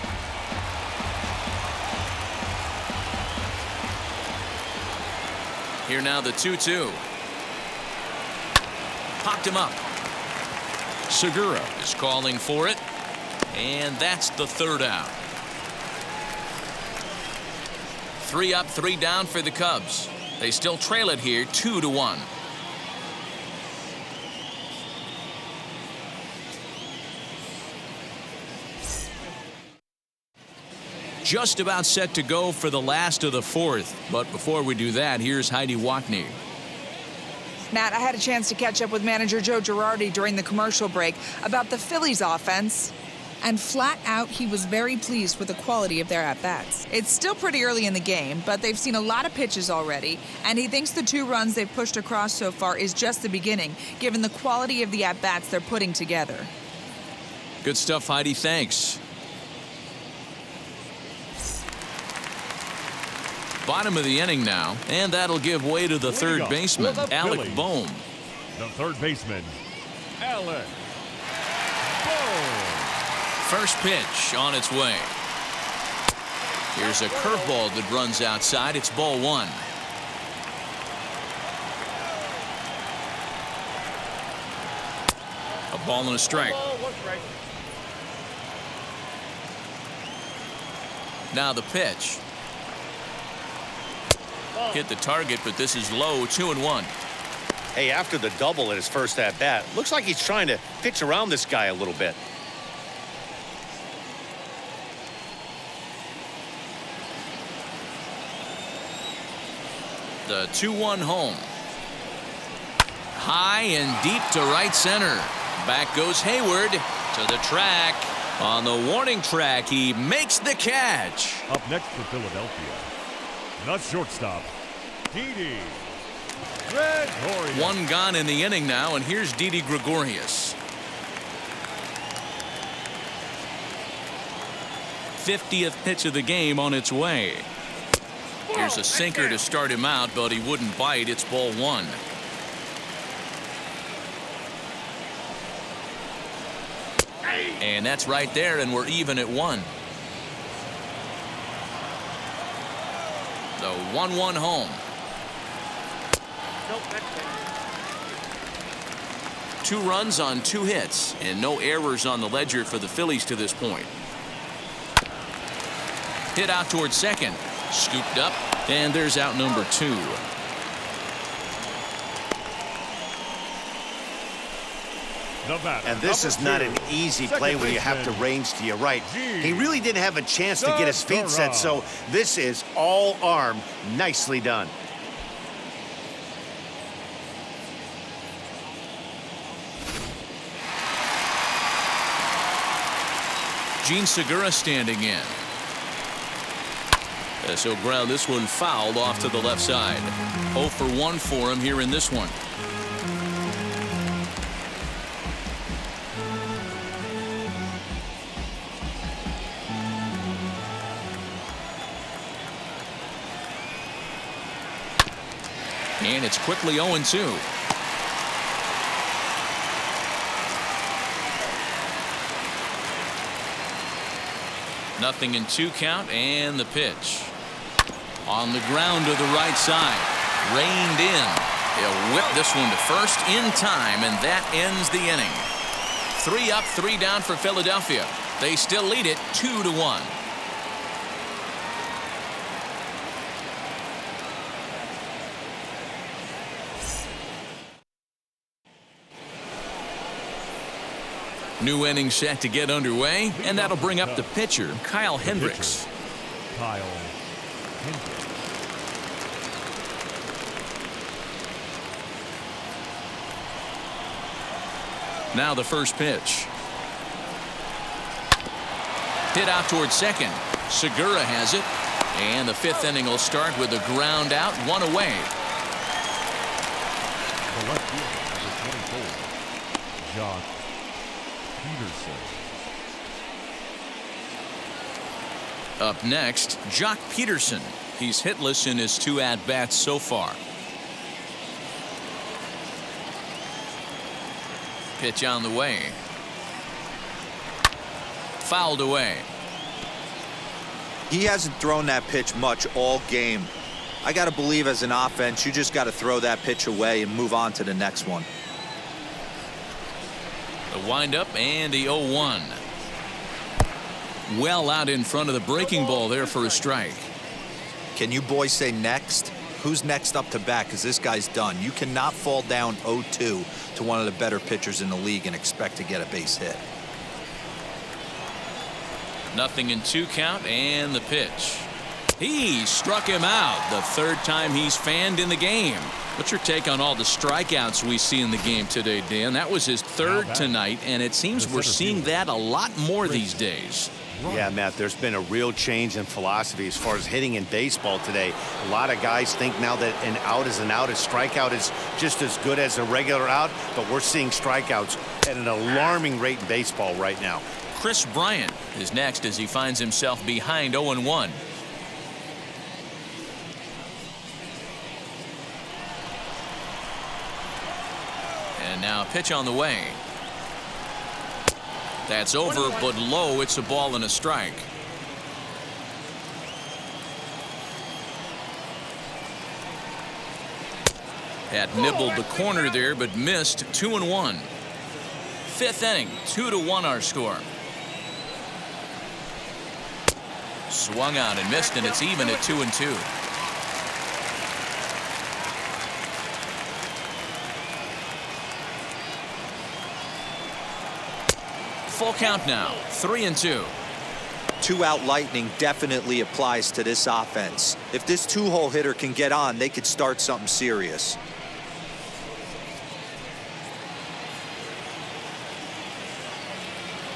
Here now the 2-2. Popped him up. Segura is calling for it, and that's the 3rd out. 3 up, 3 down for the Cubs. They still trail it here 2-1. Just about set to go for the last of the fourth. But before we do that, here's Heidi Watney. Matt, I had a chance to catch up with manager Joe Girardi during the commercial break about the Phillies offense. And flat out, he was very pleased with the quality of their at-bats. It's still pretty early in the game, but they've seen a lot of pitches already. And he thinks the 2 runs they've pushed across so far is just the beginning, given the quality of the at-bats they're putting together. Good stuff, Heidi. Thanks. Bottom of the inning now, and that'll give way to the third baseman, Alec Bohm. The third baseman, Alec Bohm. First pitch on its way. Here's a curveball that runs outside. It's ball 1. A ball and a strike. Now the pitch. Hit the target, but this is low, 2-1. Hey, after the double at his first at-bat, looks like he's trying to pitch around this guy a little bit. The 2-1 home. High and deep to right center. Back goes Hayward to the track. On the warning track, he makes the catch. Up next for Philadelphia, the shortstop, Didi Gregorius. One gone in the inning now, and here's Didi Gregorius. 50th pitch of the game on its way. Here's a sinker to start him out, but he wouldn't bite. It's ball one. And that's right there, and we're even at one. The 1-1 home. Nope, that's it. 2 runs on 2 hits, and no errors on the ledger for the Phillies to this point. Hit out towards second. Scooped up, and there's out number 2. And this is not an easy play when you have to range to your right. He really didn't have a chance to get his feet set, so this is all arm. Nicely done. Gene Segura standing in. As he'll ground this one fouled off to the left side. 0 for 1 for him here in this one. And it's quickly 0-2. Nothing in 2 count, and the pitch. On the ground to the right side. Reined in. He'll whip this one to first in time, and that ends the inning. 3 up, 3 down for Philadelphia. They still lead it 2-1. New inning set to get underway, and that'll bring up the pitcher, Kyle Hendricks. Kyle Hendricks. Now the first pitch. Hit out towards second. Segura has it, and the 5th inning will start with a ground out, 1 away. The left fielder, number 24, Jock Peterson. Up next, Jock Peterson. He's hitless in his 2 at-bats so far. Pitch on the way. Fouled away. He hasn't thrown that pitch much all game. I got to believe as an offense, you just got to throw that pitch away and move on to the next one. The windup and the 0-1. Well out in front of the breaking ball there for a strike. Can you boys say next? Who's next up to bat? Because this guy's done. You cannot fall down 0-2 to one of the better pitchers in the league and expect to get a base hit. Nothing in 2 count, and the pitch. He struck him out. The 3rd time he's fanned in the game. What's your take on all the strikeouts we see in the game today, Dan? That was his 3rd tonight, and it seems we're seeing that a lot more these days. Yeah, Matt, there's been a real change in philosophy as far as hitting in baseball today. A lot of guys think now that an out is an out. A strikeout is just as good as a regular out, but we're seeing strikeouts at an alarming rate in baseball right now. Chris Bryant is next as he finds himself behind 0-1. And now a pitch on the way. That's over, but low. It's a ball and a strike. Had nibbled the corner there, but missed. 2-1. 5th inning, 2-1 our score. Swung on and missed, and it's even at 2-2. Full count now, 3-2. Two-out lightning definitely applies to this offense. If this two-hole hitter can get on, they could start something serious.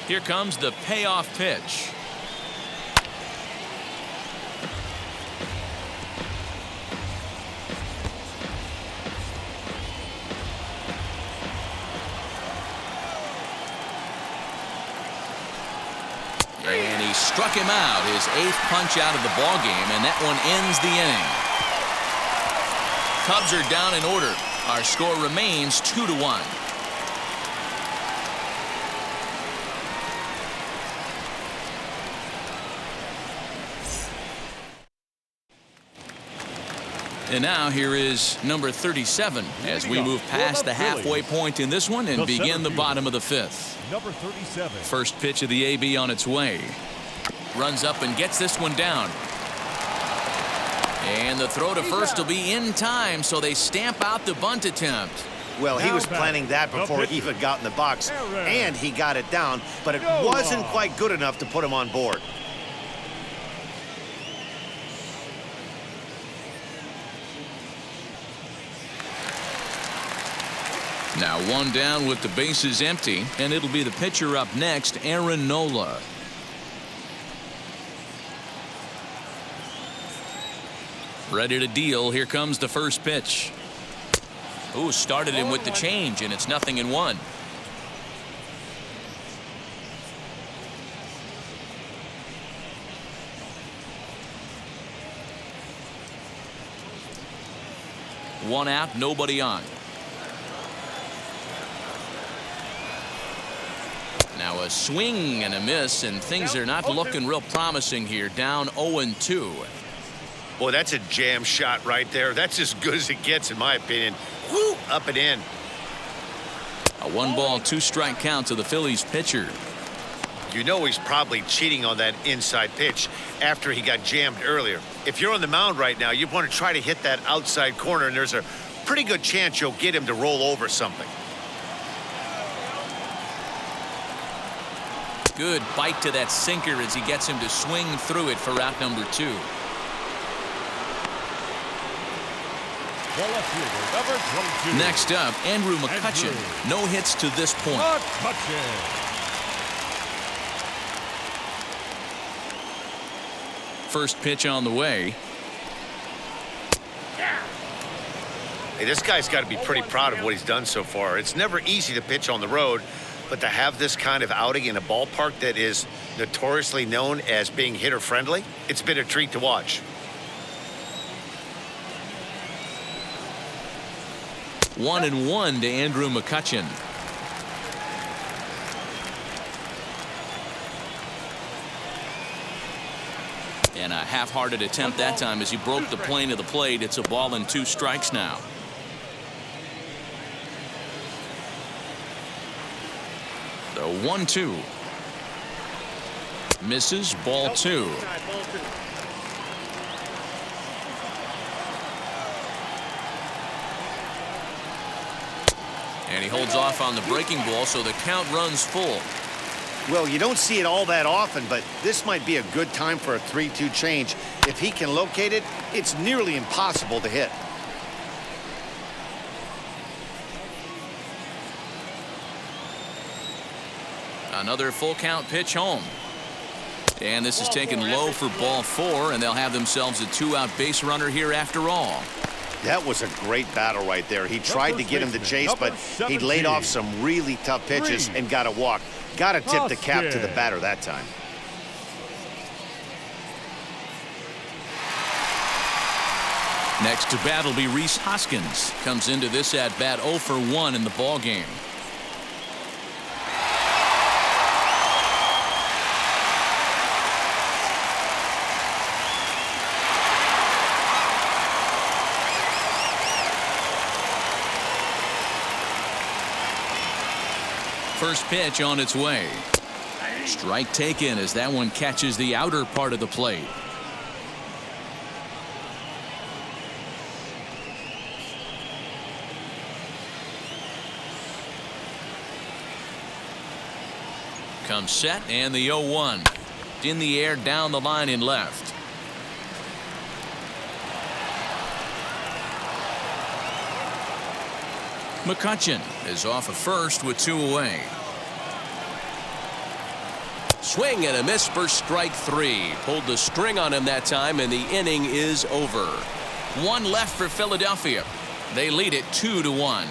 Here comes the payoff pitch. And he struck him out, his 8th punch out of the ball game, and that one ends the inning. Cubs are down in order. Our score remains 2-1. And now here is number 37 as we move past the halfway point in this one and begin the bottom of the 5th. Number 37. First pitch of the AB on its way. Runs up and gets this one down. And the throw to first will be in time, so they stamp out the bunt attempt. Well, he was planning that before he even got in the box, and he got it down, but it wasn't quite good enough to put him on board. Now one down with the bases empty, and it'll be the pitcher up next, Aaron Nola. Ready to deal. Here comes the first pitch. Ooh, started him with the change, and it's 0-1. One out, nobody on. Now a swing and a miss, and things are not looking real promising here. Down 0-2. Boy, that's a jam shot right there. That's as good as it gets, in my opinion. Woo, up and in. A 1-ball, 2-strike count to the Phillies pitcher. You know he's probably cheating on that inside pitch after he got jammed earlier. If you're on the mound right now, you want to try to hit that outside corner, and there's a pretty good chance you'll get him to roll over something. Good bite to that sinker as he gets him to swing through it for out number 2. Next up, Andrew McCutchen. No hits to this point. First pitch on the way. Hey, this guy's got to be pretty proud of what he's done so far. It's never easy to pitch on the road, but to have this kind of outing in a ballpark that is notoriously known as being hitter-friendly, it's been a treat to watch. 1-1 to Andrew McCutchen. And a half-hearted attempt that time as he broke the plane of the plate. It's a ball and 2 strikes now. The 1-2. Misses, ball 2. And he holds off on the breaking ball, so the count runs full. Well, you don't see it all that often, but this might be a good time for a 3-2 change. If he can locate it, it's nearly impossible to hit. Another full count pitch home. And this is taken low for ball 4, and they'll have themselves a 2-out base runner here after all. That was a great battle right there. He tried to get him to chase, but he laid off some really tough pitches and got a walk. Got to tip the cap to the batter that time. Next to bat will be Rhys Hoskins. Comes into this at bat 0 for 1 in the ball game. First pitch on its way. Strike taken as that one catches the outer part of the plate. comes set, and the 0-1. In the air down the line in left. McCutchen is off of first with 2 away. Swing and a miss for strike 3. Pulled the string on him that time, and the inning is over. 1 left for Philadelphia. They lead it 2-1.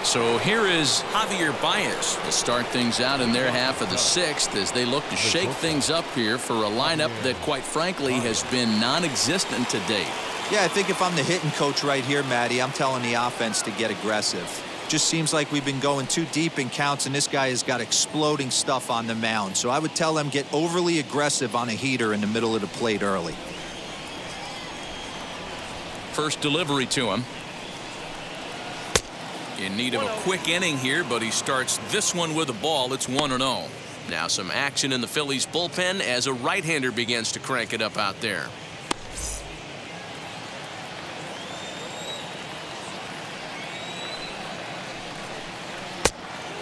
So here is Javier Baez to start things out in their half of the 6th as they look to shake things up here for a lineup that, quite frankly, has been non-existent to date. Yeah, I think if I'm the hitting coach right here, Matty, I'm telling the offense to get aggressive. Just seems like we've been going too deep in counts, and this guy has got exploding stuff on the mound. So I would tell them get overly aggressive on a heater in the middle of the plate early. First delivery to him. In need of a quick inning here, but he starts this one with a ball. It's 1-0. Now some action in the Phillies bullpen as a right-hander begins to crank it up out there.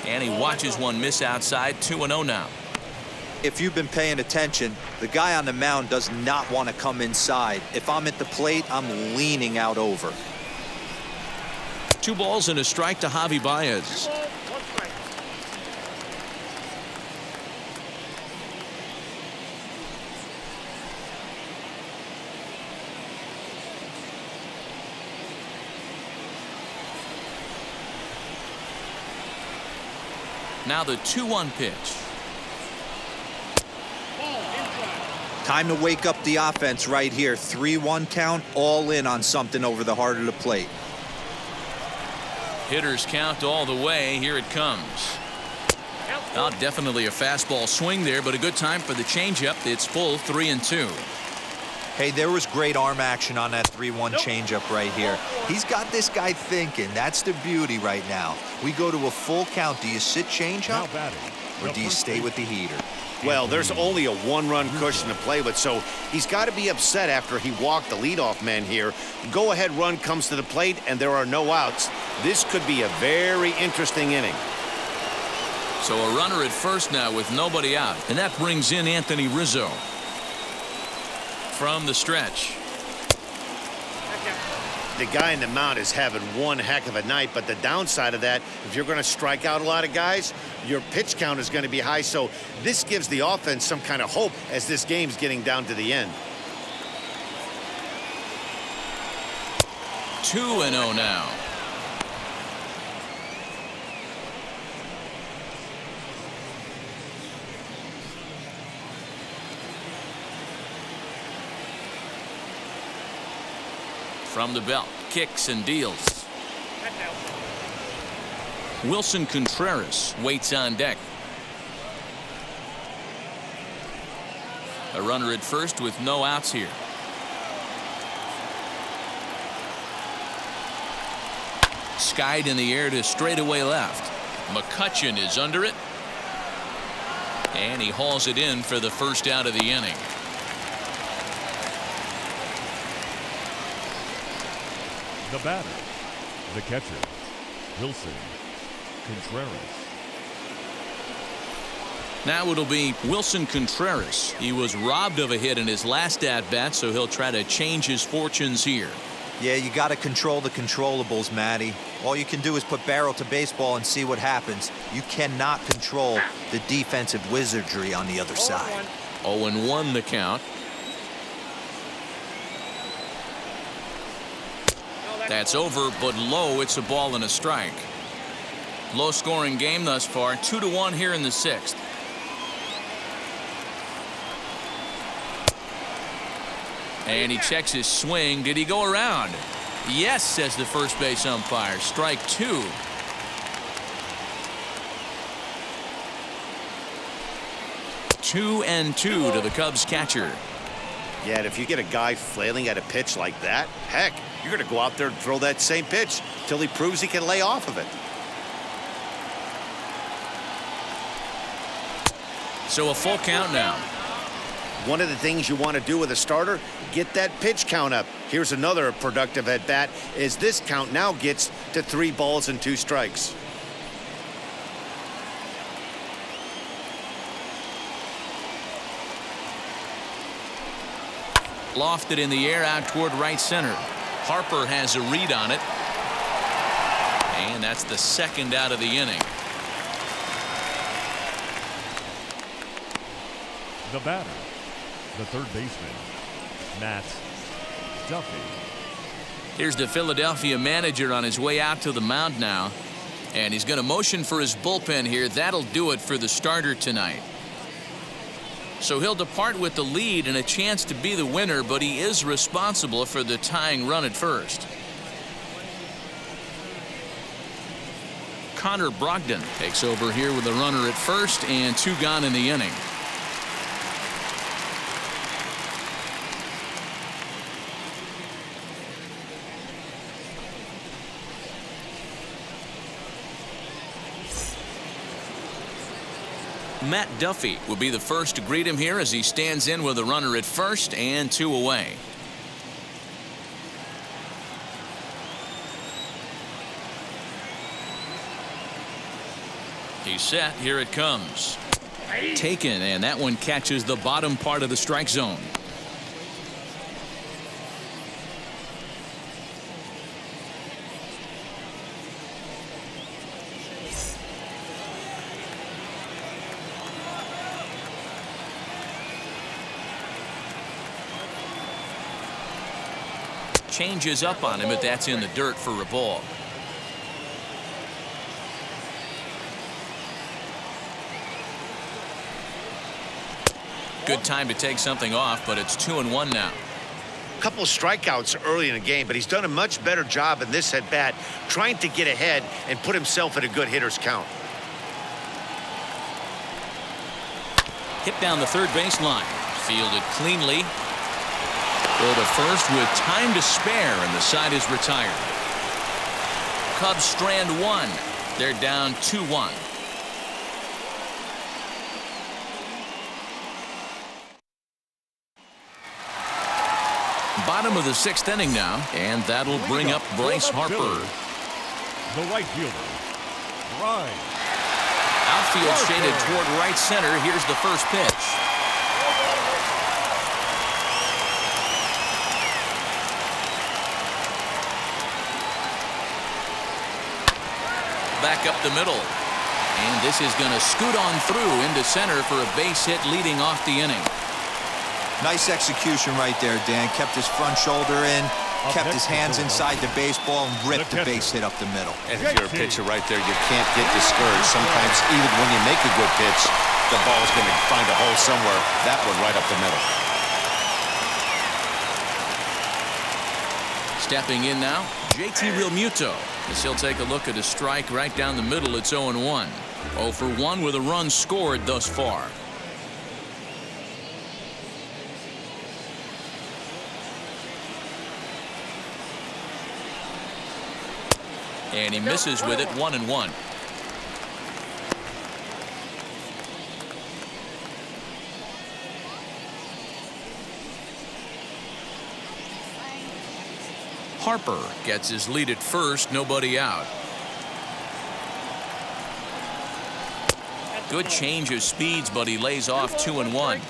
And he watches one miss outside. 2-0 now. If you've been paying attention, the guy on the mound does not want to come inside. If I'm at the plate, I'm leaning out over. 2 balls and a strike to Javi Baez. 2 balls, 1 strike. Now the 2-1 pitch. Ball inside. Time to wake up the offense right here. 3-1 count, all in on something over the heart of the plate. Hitters count all the way. Here it comes. Oh, definitely a fastball swing there, but a good time for the changeup. It's full 3-2. Hey, there was great arm action on that 3-1 changeup right here. He's got this guy thinking. That's the beauty right now. We go to a full count. Do you sit changeup, or do you stay with the heater? Well, there's only a 1-run cushion to play with, so he's got to be upset after he walked the leadoff man here. Go-ahead run comes to the plate, and there are no outs. This could be a very interesting inning. So a runner at first now with nobody out, and that brings in Anthony Rizzo. From the stretch. The guy in the mound is having one heck of a night, but the downside of that, if you're going to strike out a lot of guys, your pitch count is going to be high. So this gives the offense some kind of hope as this game's getting down to the end. 2-0 now. From the belt, kicks and deals. Wilson Contreras waits on deck. A runner at first with no outs here. Skied in the air to straightaway left. McCutchen is under it. And he hauls it in for the first out of the inning. The batter, the catcher, Wilson Contreras. Now it'll be Wilson Contreras. He was robbed of a hit in his last at-bat, so he'll try to change his fortunes here. Yeah, you got to control the controllables, Matty. All you can do is put barrel to baseball and see what happens. You cannot control the defensive wizardry on the other side. 0-1 the count. That's over, but low. It's a ball and a strike. Low scoring game thus far. 2-1 here in the 6th. And he checks his swing. Did he go around? Yes, says the first base umpire. Strike 2. Two and 2 to the Cubs catcher. Yeah, and if you get a guy flailing at a pitch like that, heck, you're going to go out there and throw that same pitch till he proves he can lay off of it. So a full count now. One of the things you want to do with a starter, get that pitch count up. Here's another productive at bat as this count now gets to 3 balls and 2 strikes. Lofted in the air out toward right center. Harper has a read on it. And that's the second out of the inning. The batter, the third baseman, Matt Duffy. Here's the Philadelphia manager on his way out to the mound now. And he's going to motion for his bullpen here. That'll do it for the starter tonight. So he'll depart with the lead and a chance to be the winner, but he is responsible for the tying run at first. Connor Brogdon takes over here with a runner at first and 2 gone in the inning. Matt Duffy will be the first to greet him here as he stands in with a runner at first and 2 away. He's set. Here it comes. Taken, and that one catches the bottom part of the strike zone. Changes up on him, but that's in the dirt for a ball. Good time to take something off, but it's 2-1 now. A couple of strikeouts early in the game, but he's done a much better job in this at bat trying to get ahead and put himself at a good hitter's count. Hit down the third baseline. Fielded cleanly. Go to first with time to spare, and the side is retired. Cubs strand 1. They're down 2-1. Bottom of the 6th inning now, and that'll bring up Bryce Harper. The right fielder, Bryce. Outfield shaded toward right center. Here's the first pitch. Back up the middle. And this is going to scoot on through into center for a base hit leading off the inning. Nice execution right there, Dan. Kept his front shoulder in, kept his hands inside the baseball, and ripped the base hit up the middle. And if you're a pitcher right there, you can't get discouraged. Sometimes even when you make a good pitch, the ball's going to find a hole somewhere. That one right up the middle. Stepping in now, JT Realmuto, as he'll take a look at a strike right down the middle. It's 0-1. 0 for 1 with a run scored thus far. And he misses with it. 1-1. Harper gets his lead at first. Nobody out. Good change of speeds, but he lays off 2-1.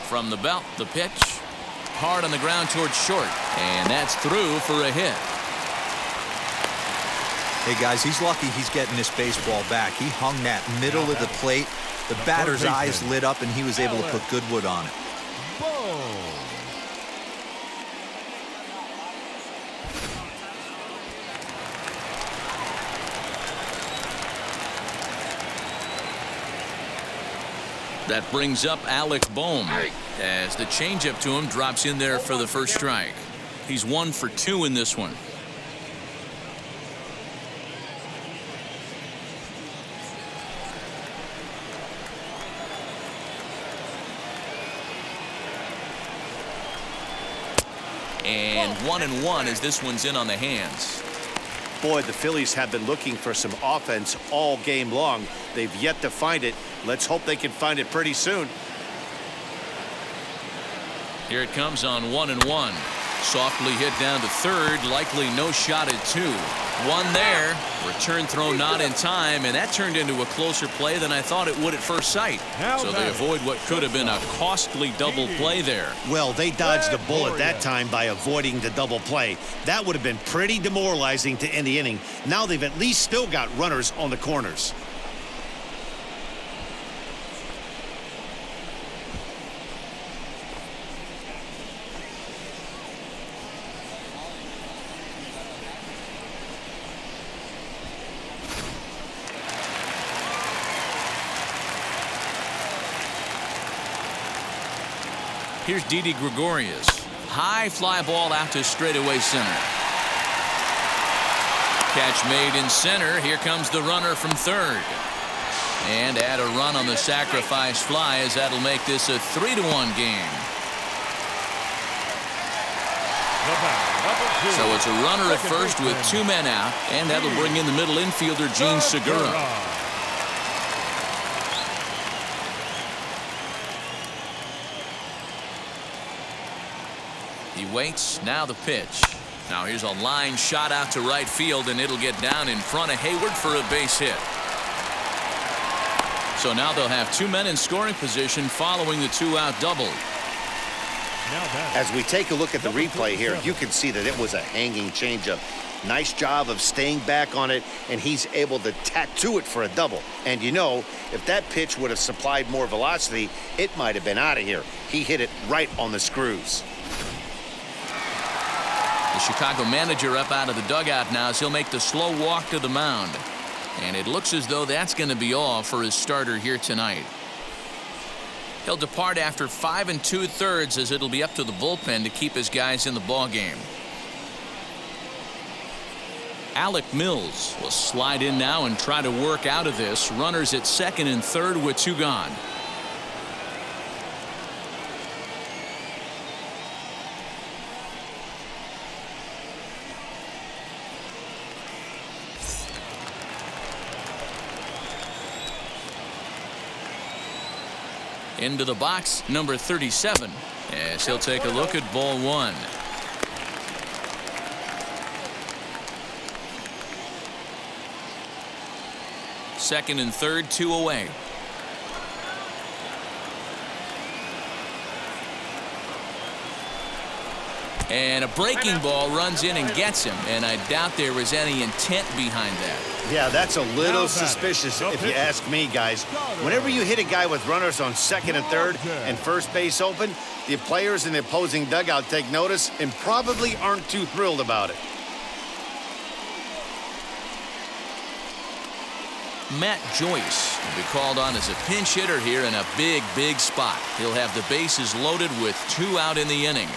From the belt, the pitch. Hard on the ground towards short. And that's through for a hit. Hey, guys, he's lucky he's getting this baseball back. He hung that middle of the plate. The batter's eyes lit up, and he was able to put good wood on it. That brings up Alec Bohm as the changeup to him drops in there for the first strike. He's 1 for 2 in this one. And 1-1 as this one's in on the hands. Boy, the Phillies have been looking for some offense all game long. They've yet to find it. Let's hope they can find it pretty soon. Here it comes on 1-1. Softly hit down to third. Likely no shot at 2. One there. Return throw not in time, and that turned into a closer play than I thought it would at first sight. So they avoid what could have been a costly double play there. Well, they dodged a bullet that time by avoiding the double play. That would have been pretty demoralizing to end the inning. Now they've at least still got runners on the corners. Here's Didi Gregorius. High fly ball out to straightaway center. Catch made in center. Here comes the runner from third. And add a run on the sacrifice fly as that'll make this a 3-1 game. So it's a runner at first with 2 men out, and that'll bring in the middle infielder Gene Segura. He waits. Now the pitch. Now here's a line shot out to right field, and it'll get down in front of Hayward for a base hit. So now they'll have 2 men in scoring position following the 2-out double. As we take a look at the replay here, you can see that it was a hanging changeup. Nice job of staying back on it, and he's able to tattoo it for a double. And you know, if that pitch would have supplied more velocity, it might have been out of here. He hit it right on the screws. The Chicago manager up out of the dugout now as he'll make the slow walk to the mound. And it looks as though that's going to be all for his starter here tonight. He'll depart after 5 2/3 as it'll be up to the bullpen to keep his guys in the ballgame. Alec Mills will slide in now and try to work out of this. Runners at second and third with 2 gone. Into the box, number 37, as he'll take a look at ball 1. Second and third, 2 away. And a breaking ball runs in and gets him, and I doubt there was any intent behind that. Yeah, that's a little suspicious if you ask me, guys. Whenever you hit a guy with runners on second and third and first base open, the players in the opposing dugout take notice and probably aren't too thrilled about it. Matt Joyce will be called on as a pinch hitter here in a big, big spot. He'll have the bases loaded with 2 out in the inning.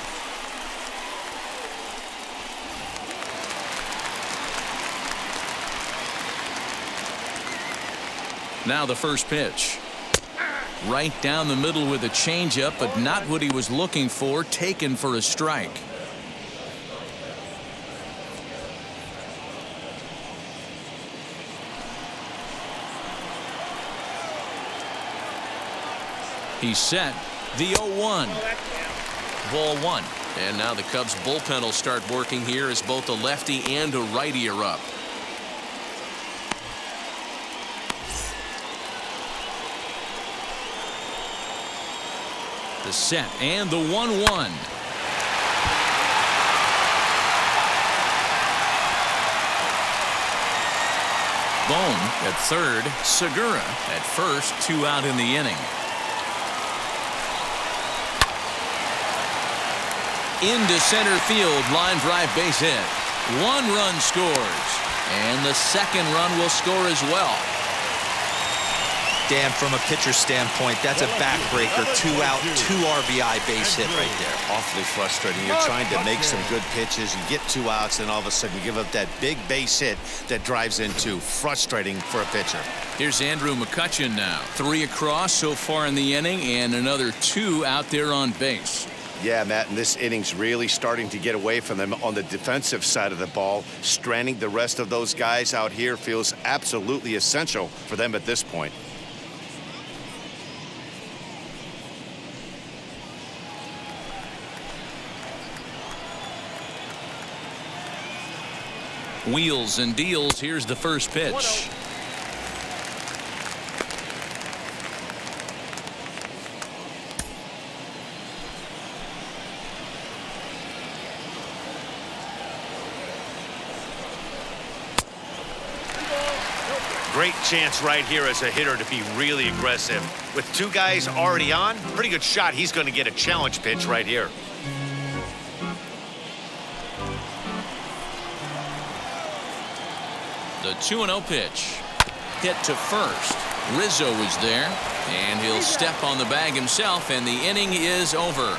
Now the first pitch. Right down the middle with a changeup, but not what he was looking for, taken for a strike. He's set. The 0-1. Ball 1. And now the Cubs bullpen will start working here as both a lefty and a righty are up. The set and the 1-1. Bone at third, Segura at first, 2 out in the inning. Into center field, line drive base hit. 1 run scores, and the second run will score as well. Dan, from a pitcher standpoint, that's a backbreaker. 2 out, 2 RBI base hit right there. Awfully frustrating. You're trying to make some good pitches. You get 2 outs, and all of a sudden you give up that big base hit that drives in 2. Frustrating for a pitcher. Here's Andrew McCutchen now. 3 across so far in the inning, and another 2 out there on base. Yeah, Matt, and this inning's really starting to get away from them on the defensive side of the ball. Stranding the rest of those guys out here feels absolutely essential for them at this point. Wheels and deals. Here's the first pitch. Great chance right here as a hitter to be really aggressive. With two guys already on, pretty good shot. He's going to get a challenge pitch right here. The 2-0 pitch. Hit to first. Rizzo is there, and he'll step on the bag himself, and the inning is over.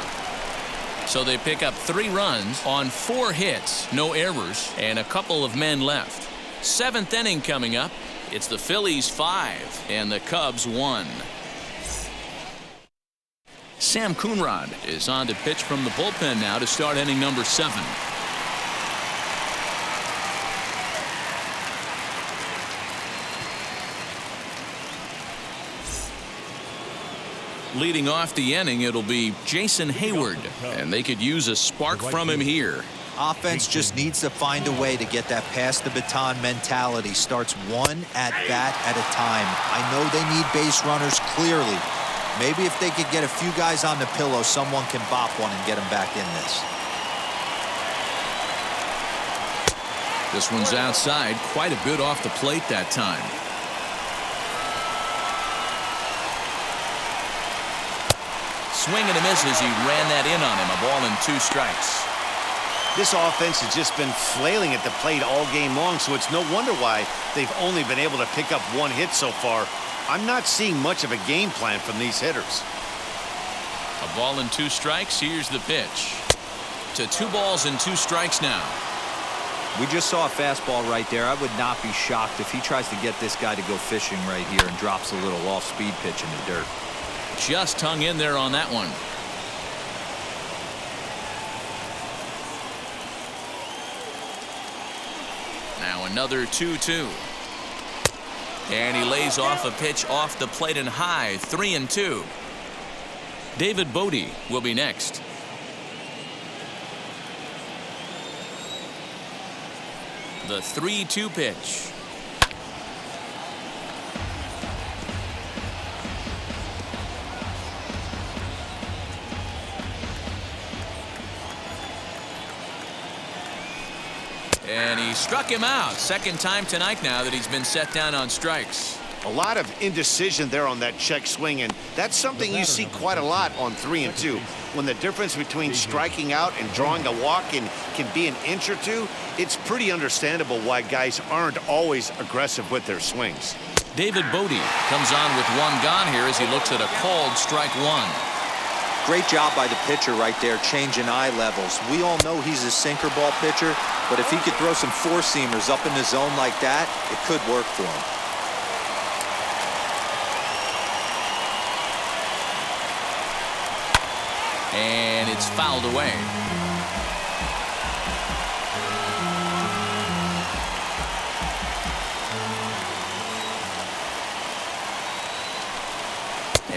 So they pick up 3 runs on 4 hits, no errors, and a couple of men left. 7th inning coming up. It's the Phillies 5 and the Cubs 1. Sam Coonrod is on to pitch from the bullpen now to start inning number 7. Leading off the inning, it'll be Jason Hayward, and they could use a spark from him here. Offense just needs to find a way to get that pass the baton mentality. Starts one at bat at a time. I know they need base runners clearly. Maybe if they could get a few guys on the pillow, someone can bop one and get them back in this. This one's outside, quite a bit off the plate that time. Swing and a miss as he ran that in on him. A ball and 2 strikes. This offense has just been flailing at the plate all game long, so it's no wonder why they've only been able to pick up 1 hit so far. I'm not seeing much of a game plan from these hitters. A ball and 2 strikes. Here's the pitch. To 2 balls and 2 strikes now. We just saw a fastball right there. I would not be shocked if he tries to get this guy to go fishing right here and drops a little off-speed pitch in the dirt. Just hung in there on that one. Now another 2-2. And he lays off a pitch off the plate and high. 3-2. David Bodie will be next. The 3-2 pitch. And he struck him out. Second time tonight now that he's been set down on strikes. A lot of indecision there on that check swing, and that's something you see quite a lot on 3-2. When the difference between striking out and drawing a walk can be an inch or 2, it's pretty understandable why guys aren't always aggressive with their swings. David Bodie comes on with 1 gone here as he looks at a called strike 1. Great job by the pitcher right there, changing eye levels. We all know he's a sinker ball pitcher, but if he could throw some 4-seamers up in the zone like that, it could work for him. And it's fouled away.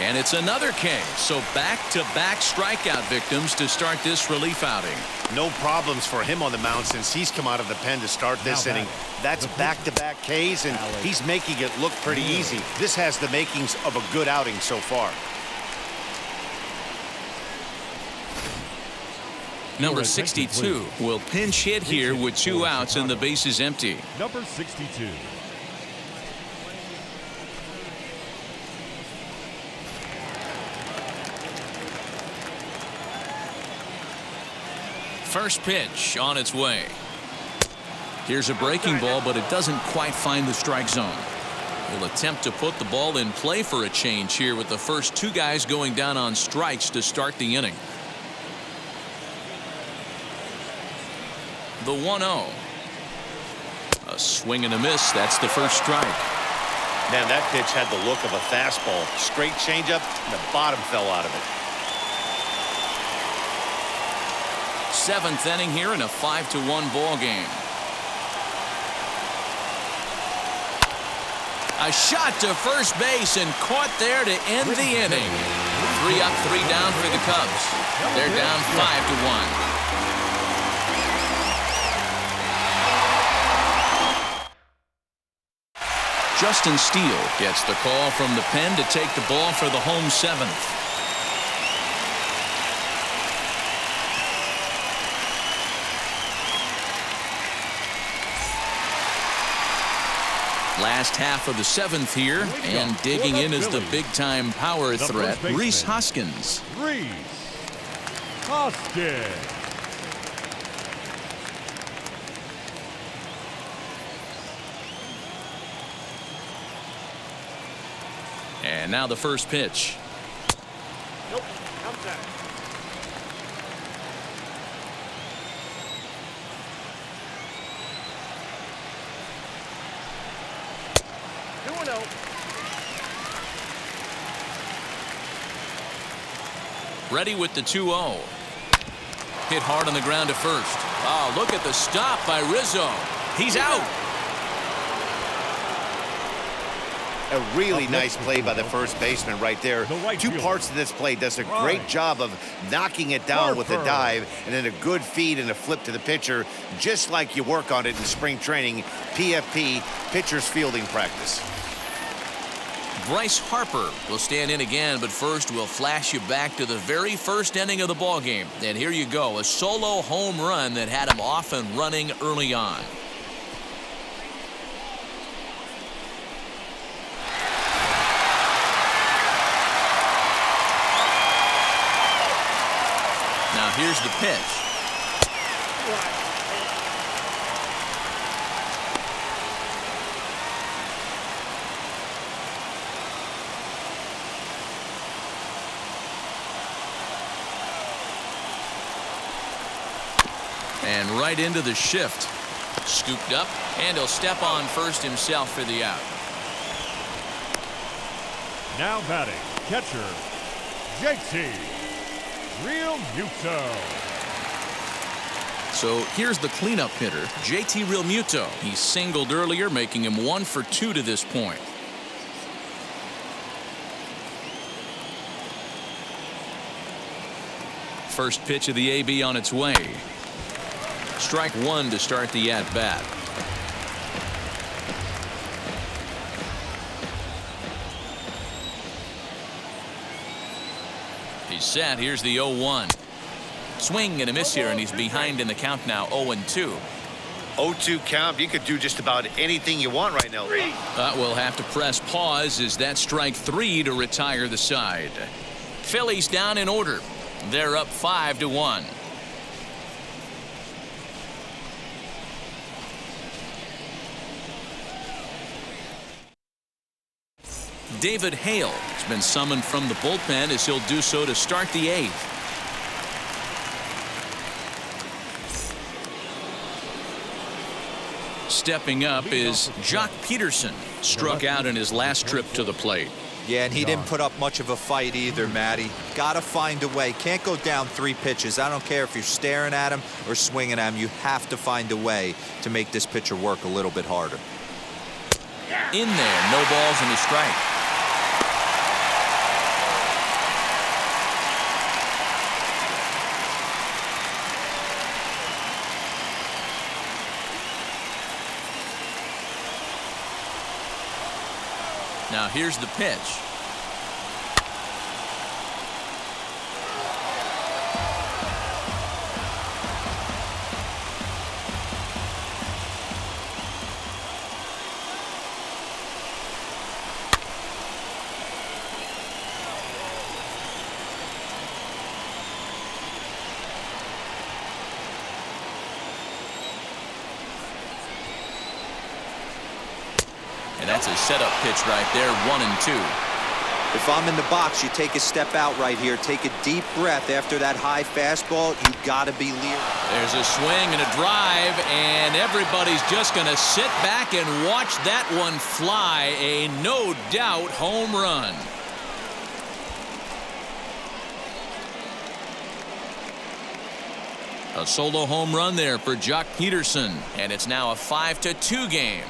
And it's another K. So back-to-back strikeout victims to start this relief outing. No problems for him on the mound since he's come out of the pen to start this inning. That's back-to-back Ks, and he's making it look pretty easy. This has the makings of a good outing so far. Number 62 will pinch hit here with 2 outs and the base is empty. Number 62. First pitch on its way. Here's a breaking ball, but it doesn't quite find the strike zone. He'll attempt to put the ball in play for a change here with the first 2 guys going down on strikes to start the inning. The 1-0. A swing and a miss. That's the first strike. Man, that pitch had the look of a fastball. Straight changeup, and the bottom fell out of it. 7th inning here in a 5-1 ball game. A shot to first base and caught there to end the inning. 3 up, 3 down for the Cubs. They're down 5-1. Justin Steele gets the call from the pen to take the ball for the home 7th. Last half of the 7th here, and digging in is the big-time power threat, Rhys Hoskins. Rhys Hoskins. And now the first pitch. Nope. Comes out. Ready with the 2-0. Hit hard on the ground to first. Oh, look at the stop by Rizzo. He's out. A really nice play by the first baseman right there. Two parts of this play. Does a great job of knocking it down with a dive, and then a good feed and a flip to the pitcher, just like you work on it in spring training, PFP, pitcher's fielding practice. Bryce Harper will stand in again, but first we'll flash you back to the very first inning of the ball game. And here you go, a solo home run that had him off and running early on. Now here's the pitch. And right into the shift. Scooped up, and he'll step on first himself for the out. Now batting, catcher, JT Realmuto. So here's the cleanup hitter, JT Realmuto. He singled earlier, making him 1 for 2 to this point. First pitch of the AB on its way. Strike 1 to start the at-bat. He's set. Here's the 0-1. Swing and a miss here, and he's behind in the count now, 0-2. 0-2 count. You could do just about anything you want right now. We'll have to press pause as that strike 3 to retire the side. Phillies down in order. They're up 5-1. David Hale has been summoned from the bullpen as he'll do so to start the 8th. Stepping up is Jock Peterson, struck out in his last trip to the plate. Yeah, and he didn't put up much of a fight either, Matty. Gotta find a way. Can't go down 3 pitches. I don't care if you're staring at him or swinging at him. You have to find a way to make this pitcher work a little bit harder. In there, no balls and a strike. Now here's the pitch. And that's a setup pitch right there, 1-2. If I'm in the box, you take a step out right here. Take a deep breath after that high fastball. You gotta be leery. There's a swing and a drive, and everybody's just gonna sit back and watch that one fly. A no doubt home run. A solo home run there for Jock Peterson, and it's now a 5-2 game.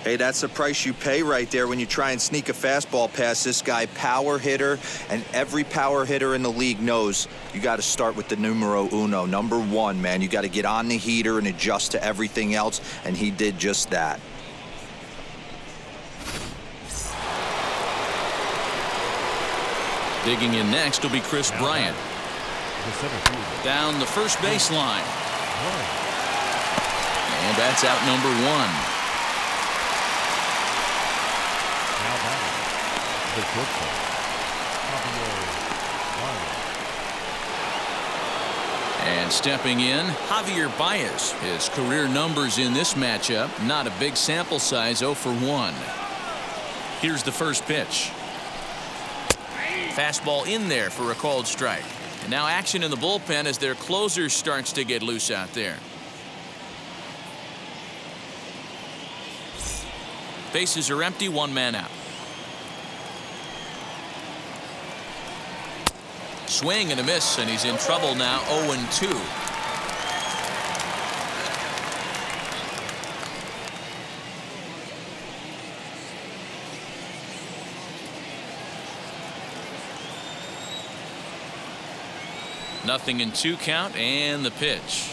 Hey, that's the price you pay right there when you try and sneak a fastball past this guy. Power hitter, and every power hitter in the league knows you got to start with the numero uno, number one, man. You got to get on the heater and adjust to everything else, and he did just that. Digging in next will be Chris Bryant. Down the first baseline. And that's out number one. And stepping in, Javier Baez. His career numbers in this matchup, not a big sample size, 0 for 1. Here's the first pitch. Fastball in there for a called strike. And now action in the bullpen as their closer starts to get loose out there. Bases are empty, one man out. Swing and a miss, and he's in trouble now, 0-2. Nothing in 2 count, and the pitch.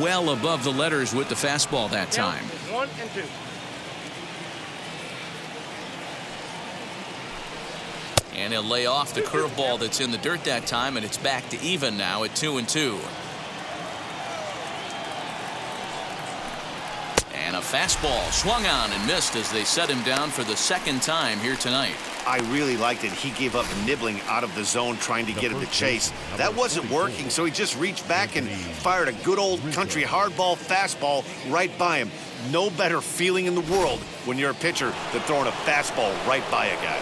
Well above the letters with the fastball that time. 1 and 2. And he'll lay off the curveball that's in the dirt that time, and it's back to even now at 2-2. And a fastball swung on and missed as they set him down for the second time here tonight. I really liked it. He gave up nibbling out of the zone trying to get him to chase. That wasn't working, so he just reached back and fired a good old country hardball fastball right by him. No better feeling in the world when you're a pitcher than throwing a fastball right by a guy.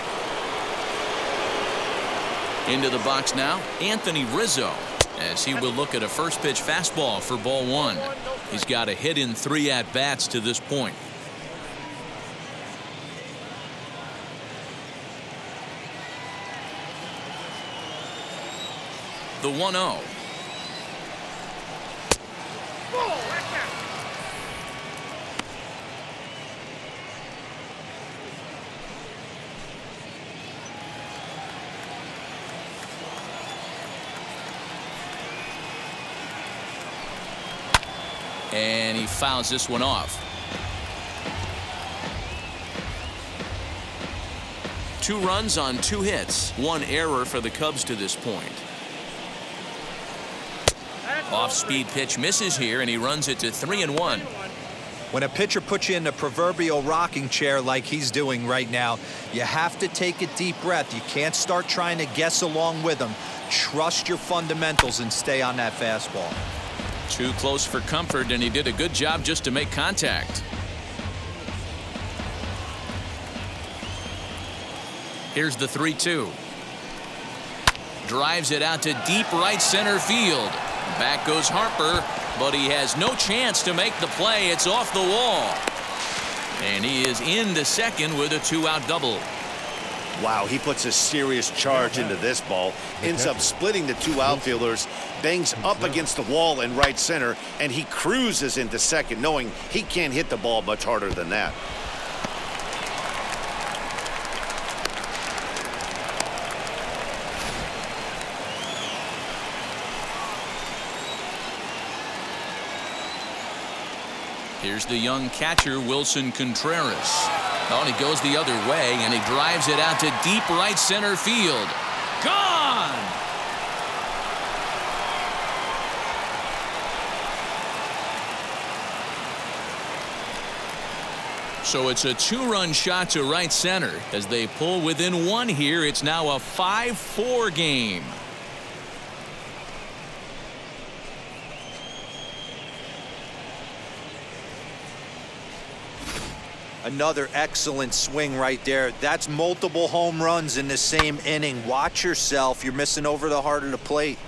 Into the box now, Anthony Rizzo, as he will look at a first pitch fastball for ball 1. He's got a hit in 3 at-bats to this point. The 1-0. And he fouls this one off. 2 runs on 2 hits. 1 error for the Cubs to this point. Off-speed pitch misses here, and he runs it to 3-1. When a pitcher puts you in the proverbial rocking chair like he's doing right now, you have to take a deep breath. You can't start trying to guess along with him. Trust your fundamentals and stay on that fastball. Too close for comfort, and he did a good job just to make contact. Here's the 3-2. Drives it out to deep right center field. Back goes Harper, but he has no chance to make the play. It's off the wall. And he is into second with a 2-out double. Wow, he puts a serious charge into this ball, ends up splitting the 2 outfielders, bangs up against the wall in right center, and he cruises into second, knowing he can't hit the ball much harder than that. Here's the young catcher, Wilson Contreras. Oh, and he goes the other way, and he drives it out to deep right center field. Gone! So it's a 2-run shot to right center. As they pull within 1 here, it's now a 5-4 game. Another excellent swing right there. That's multiple home runs in the same inning. Watch yourself. You're missing over the heart of the plate.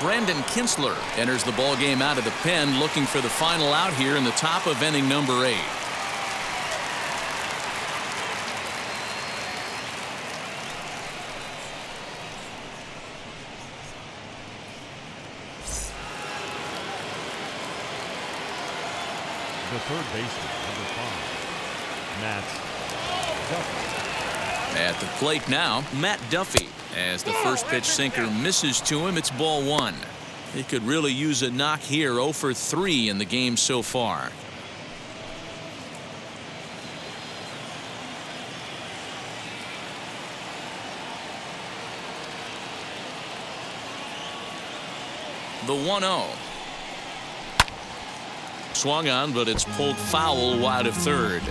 Brandon Kinsler enters the ball game out of the pen, looking for the final out here in the top of inning number 8. The third baseman, number 5, Matt Duffy. At the plate now, Matt Duffy. As the first pitch sinker misses to him, it's ball 1. He could really use a knock here. 0 for 3 in the game so far. The 1-0. Swung on, but it's pulled foul wide of third.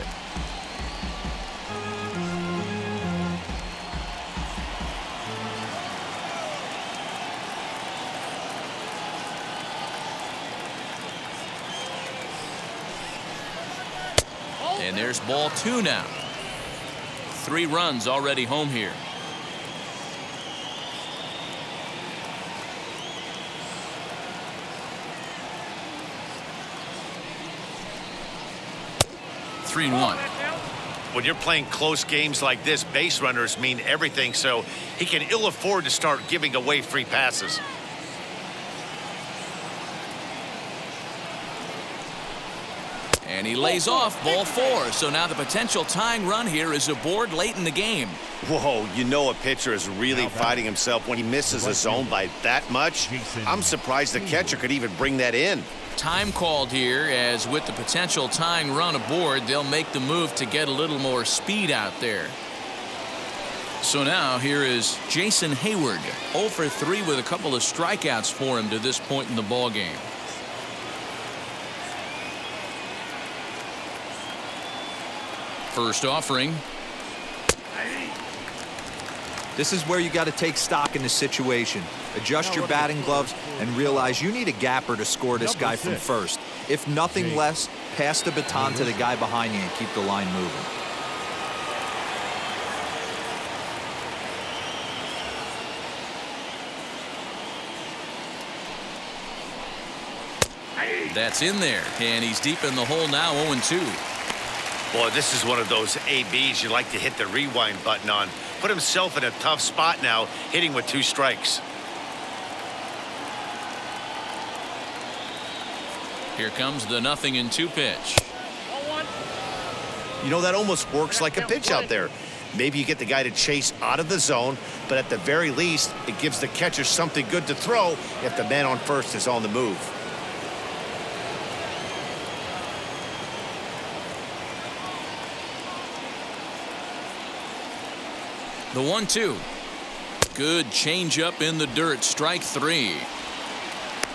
And there's ball 2 now. 3 runs already home here. Three and 1. When you're playing close games like this, base runners mean everything, so he can ill afford to start giving away free passes. And he lays off ball 4. So now the potential tying run here is aboard late in the game. Whoa, you know a pitcher is really fighting himself when he misses a zone by that much. I'm surprised the catcher could even bring that in. Time called here, as with the potential tying run aboard, they'll make the move to get a little more speed out there. So now here is Jason Hayward, 0 for 3 with a couple of strikeouts for him to this point in the ball game. First offering. This is where you got to take stock in the situation. Adjust your batting gloves and realize you need a gapper to score this guy from first. If nothing less, pass the baton to the guy behind you and keep the line moving. That's in there, and he's deep in the hole now, 0-2. Boy, this is one of those ABs you like to hit the rewind button on. Put himself in a tough spot now, hitting with 2 strikes. Here comes the 0-2 pitch. You know, that almost works like a pitch out there. Maybe you get the guy to chase out of the zone, but at the very least, it gives the catcher something good to throw if the man on first is on the move. The 1-2. Good changeup in the dirt, strike 3.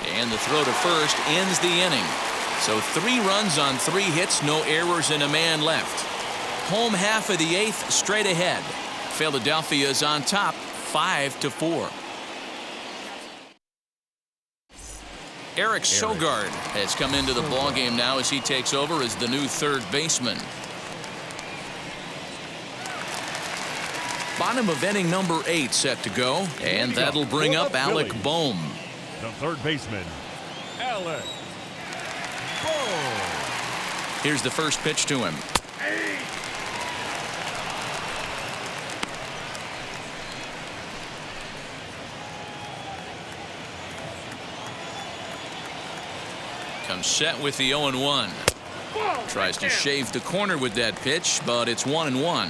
And the throw to first ends the inning. So 3 runs on 3 hits, no errors, and a man left. Home half of the 8th, straight ahead. Philadelphia is on top, 5-4. Eric Sogard has come into the ballgame now as he takes over as the new third baseman. Bottom of inning number 8 set to go, and that'll bring up Alec Bohm. The third baseman, Alec Bohm. Here's the first pitch to him. Comes set with the 0-1. Tries to shave the corner with that pitch, but it's 1-1.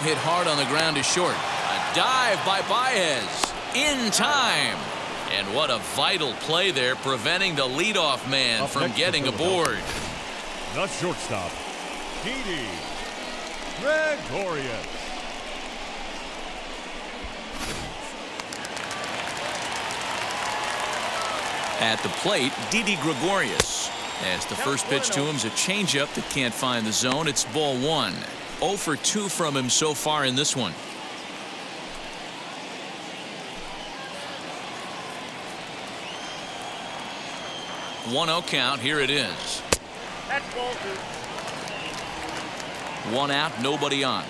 Hit hard on the ground to short. A dive by Baez in time. And what a vital play there, preventing the leadoff man from getting aboard. The shortstop, Didi Gregorius. At the plate, Didi Gregorius. As the first pitch to him is a changeup that can't find the zone. It's ball 1. 0 for 2 from him so far in this one. 1-0 count. Here it is. That's ball 2. 1 out, nobody on.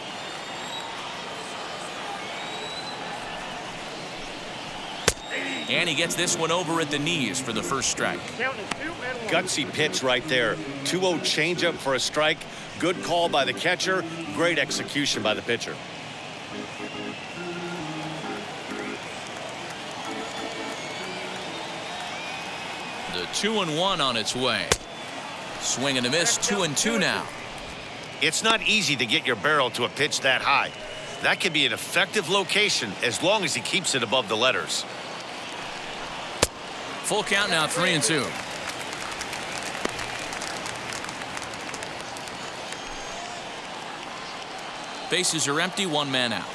And he gets this one over at the knees for the first strike. Count is 2 and 1. Gutsy pitch right there. 2-0 changeup for a strike. Good call by the catcher. Great execution by the pitcher. The 2-1 on its way. Swing and a miss. 2-2 now. It's not easy to get your barrel to a pitch that high. That can be an effective location as long as he keeps it above the letters. Full count now. 3-2. Bases are empty. 1 man out.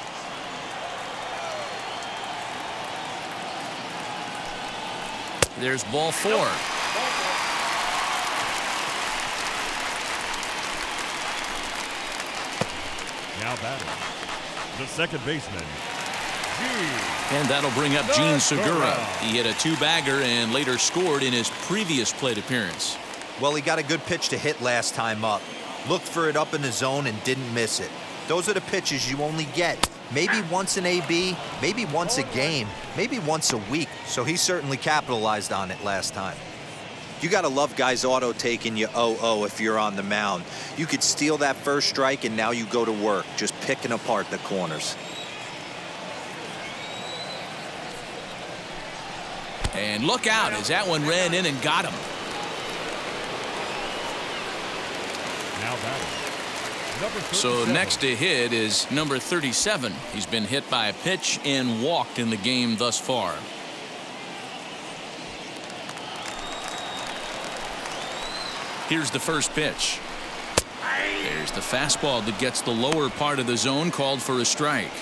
There's ball 4. Now batting, the second baseman, And that'll bring up Gene Segura. He hit a 2-bagger and later scored in his previous plate appearance. Well, he got a good pitch to hit last time up. Looked for it up in the zone and didn't miss it. Those are the pitches you only get maybe once in AB, maybe once a game, maybe once a week. So he certainly capitalized on it last time. You got to love guys auto-taking you 0-0 if you're on the mound. You could steal that first strike and now you go to work, just picking apart the corners. And look out as that one ran in and got him. now batting, number 37. So next to hit is number 37. He's been hit by a pitch and walked in the game thus far. Here's the first pitch. There's the fastball that gets the lower part of the zone, called for a strike.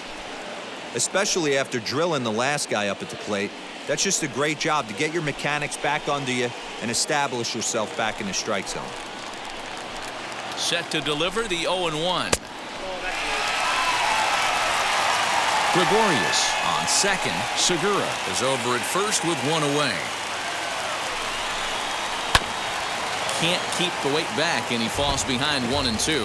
Especially after drilling the last guy up at the plate. That's just a great job to get your mechanics back under you and establish yourself back in the strike zone. Set to deliver the 0-1. Gregorius on second. Segura is over at first with one away. Can't keep the weight back, and he falls behind 1-2.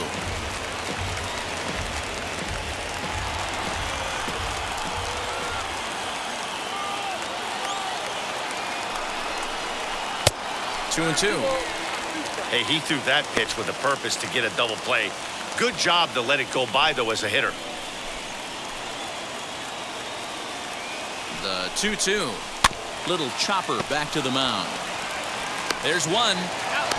Two and two. Hey, he threw that pitch with a purpose to get a double play. Good job to let it go by, though, as a hitter. The 2-2. Little chopper back to the mound. There's one.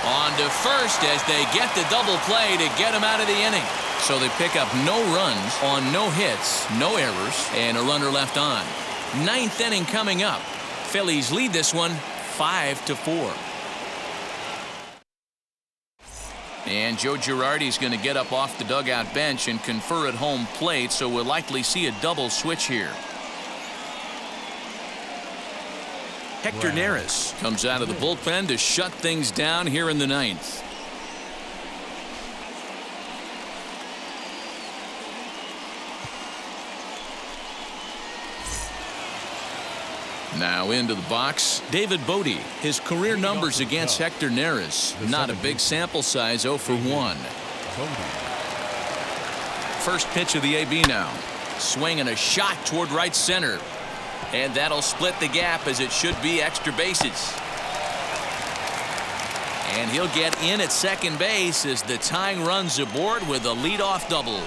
On to first as they get the double play to get him out of the inning. So they pick up no runs on no hits, no errors, and a runner left on. Ninth inning coming up. Phillies lead this one 5-4. And Joe Girardi's going to get up off the dugout bench and confer at home plate, so we'll likely see a double switch here. Hector Neris comes out of the bullpen to shut things down here in the ninth. Now into the box, David Bodie. His career numbers against Hector Neris. Not a big sample size, 0 for 1. First pitch of the AB now. Swing and a shot toward right center. And that'll split the gap, as it should be extra bases. And he'll get in at second base as the tying run's aboard with a leadoff double.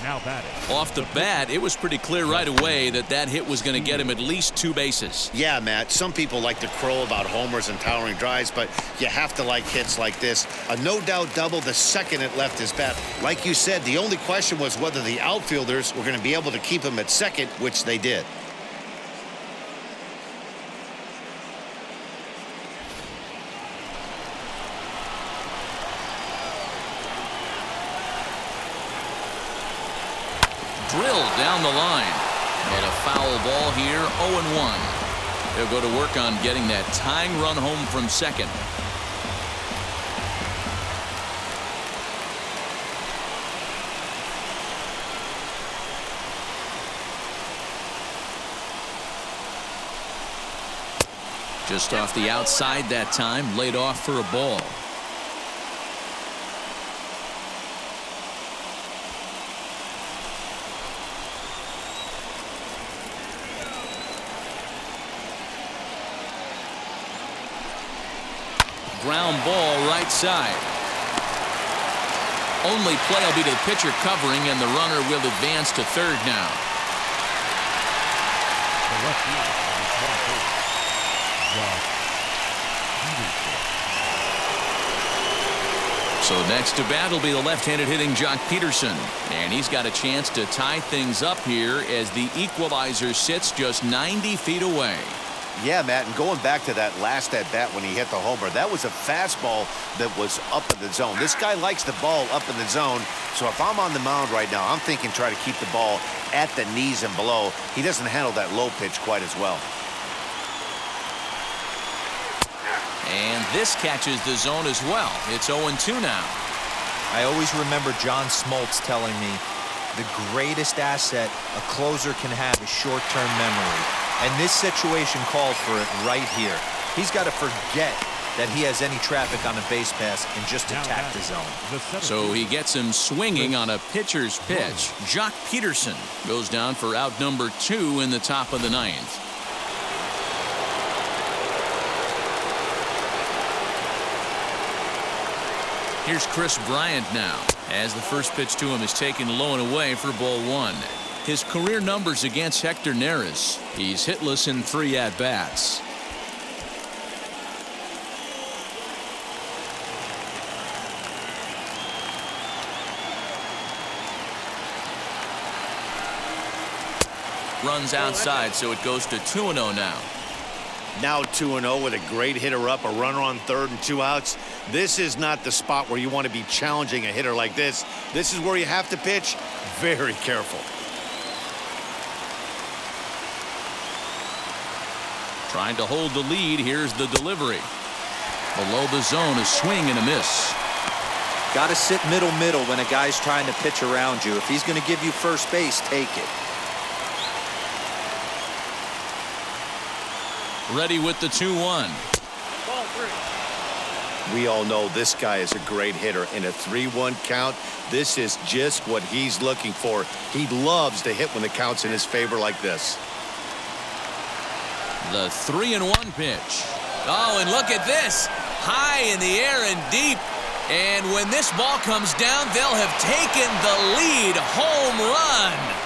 Now batting. Off the bat, it was pretty clear right away that that hit was going to get him at least 2 bases. Yeah, Matt, some people like to crow about homers and towering drives, but you have to like hits like this. A no-doubt double the second it left his bat. Like you said, the only question was whether the outfielders were going to be able to keep him at second, which they did. Drilled down the line. And a foul ball here, 0-1. They'll go to work on getting that tying run home from second. Just off the outside that time, laid off for a ball. Ground ball right side. Only play will be to the pitcher covering, and the runner will advance to third now. The left fielder, So next to bat will be the left-handed hitting Jock Peterson. And he's got a chance to tie things up here as the equalizer sits just 90 feet away. Yeah, Matt, and going back to that last at-bat when he hit the homer, that was a fastball that was up in the zone. This guy likes the ball up in the zone, so if I'm on the mound right now, I'm thinking try to keep the ball at the knees and below. He doesn't handle that low pitch quite as well. And this catches the zone as well. It's 0-2 now. I always remember John Smoltz telling me the greatest asset a closer can have is short-term memory. And this situation calls for it right here. He's got to forget that he has any traffic on a base pass and just attack the zone. So he gets him swinging on a pitcher's pitch. Jock Peterson goes down for out number 2 in the top of the 9th. Here's Chris Bryant now, as the first pitch to him is taken low and away for ball 1. His career numbers against Hector Neris. He's hitless in 3 at-bats. Runs outside, so it goes to 2-0 now. Now 2-0 with a great hitter up, a runner on third and 2 outs. This is not the spot where you want to be challenging a hitter like this. This is where you have to pitch very careful. Trying to hold the lead. Here's the delivery. Below the zone, a swing and a miss. Got to sit middle when a guy's trying to pitch around you. If he's going to give you first base, take it. Ready with the 2-1. Ball 3. We all know this guy is a great hitter. In a 3-1 count, this is just what he's looking for. He loves to hit when the count's in his favor like this. The 3-1 pitch. Oh, and look at this. High in the air and deep. And when this ball comes down, they'll have taken the lead. Home run.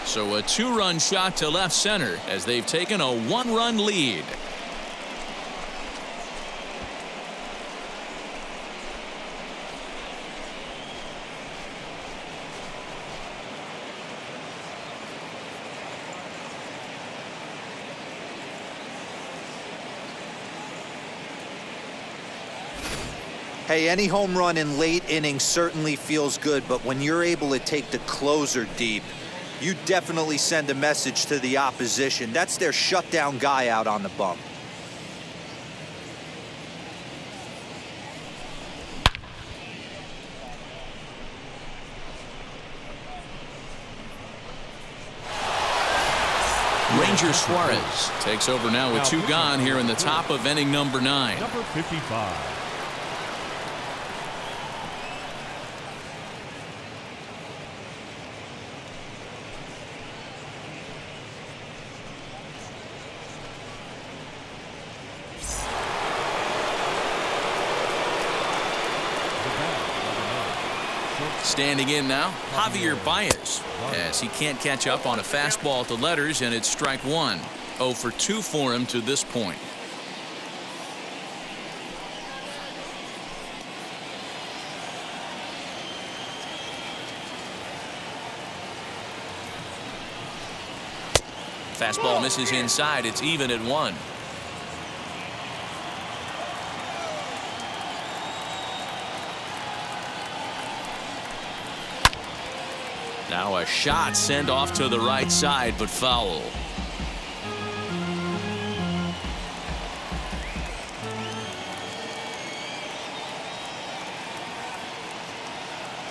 So a 2-run shot to left center as they've taken a 1-run lead. Hey, any home run in late innings certainly feels good, but when you're able to take the closer deep, you definitely send a message to the opposition. That's their shutdown guy out on the bump. Ranger Suarez takes over now with 2 gone here in the top of inning number 9. number 55. Standing in now, Javier Baez, as he can't catch up on a fastball at the letters, and it's strike 1. 0 for 2 for him to this point. Fastball misses inside. It's even at 1. Now a shot sent off to the right side, but foul.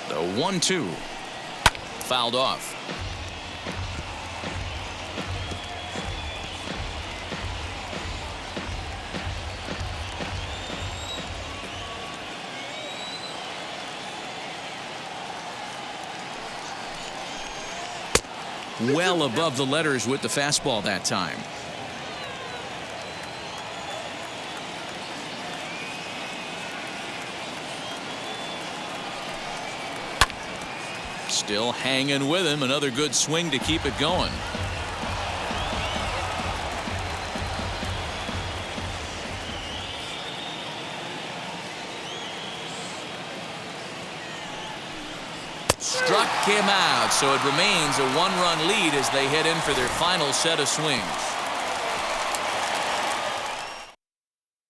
The 1-2. Fouled off. well above the letters with the fastball that time. Still hanging with him. Another good swing to keep it going. Struck him out, so it remains a one-run lead as they head in for their final set of swings.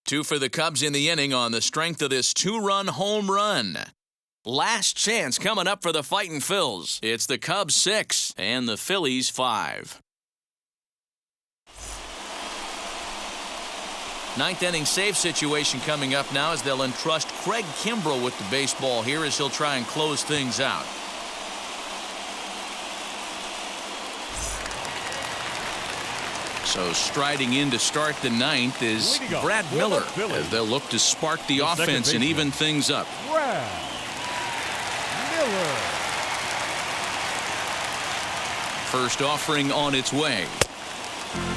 2 for the Cubs in the inning on the strength of this 2-run home run. Last chance coming up for the Fightin' Phils. It's the Cubs 6 and the Phillies 5. 9th inning save situation coming up now as they'll entrust Craig Kimbrell with the baseball here as he'll try and close things out. So striding in to start the 9th is Brad Miller as they'll look to spark the offense and even things up. Brad Miller. First offering on its way.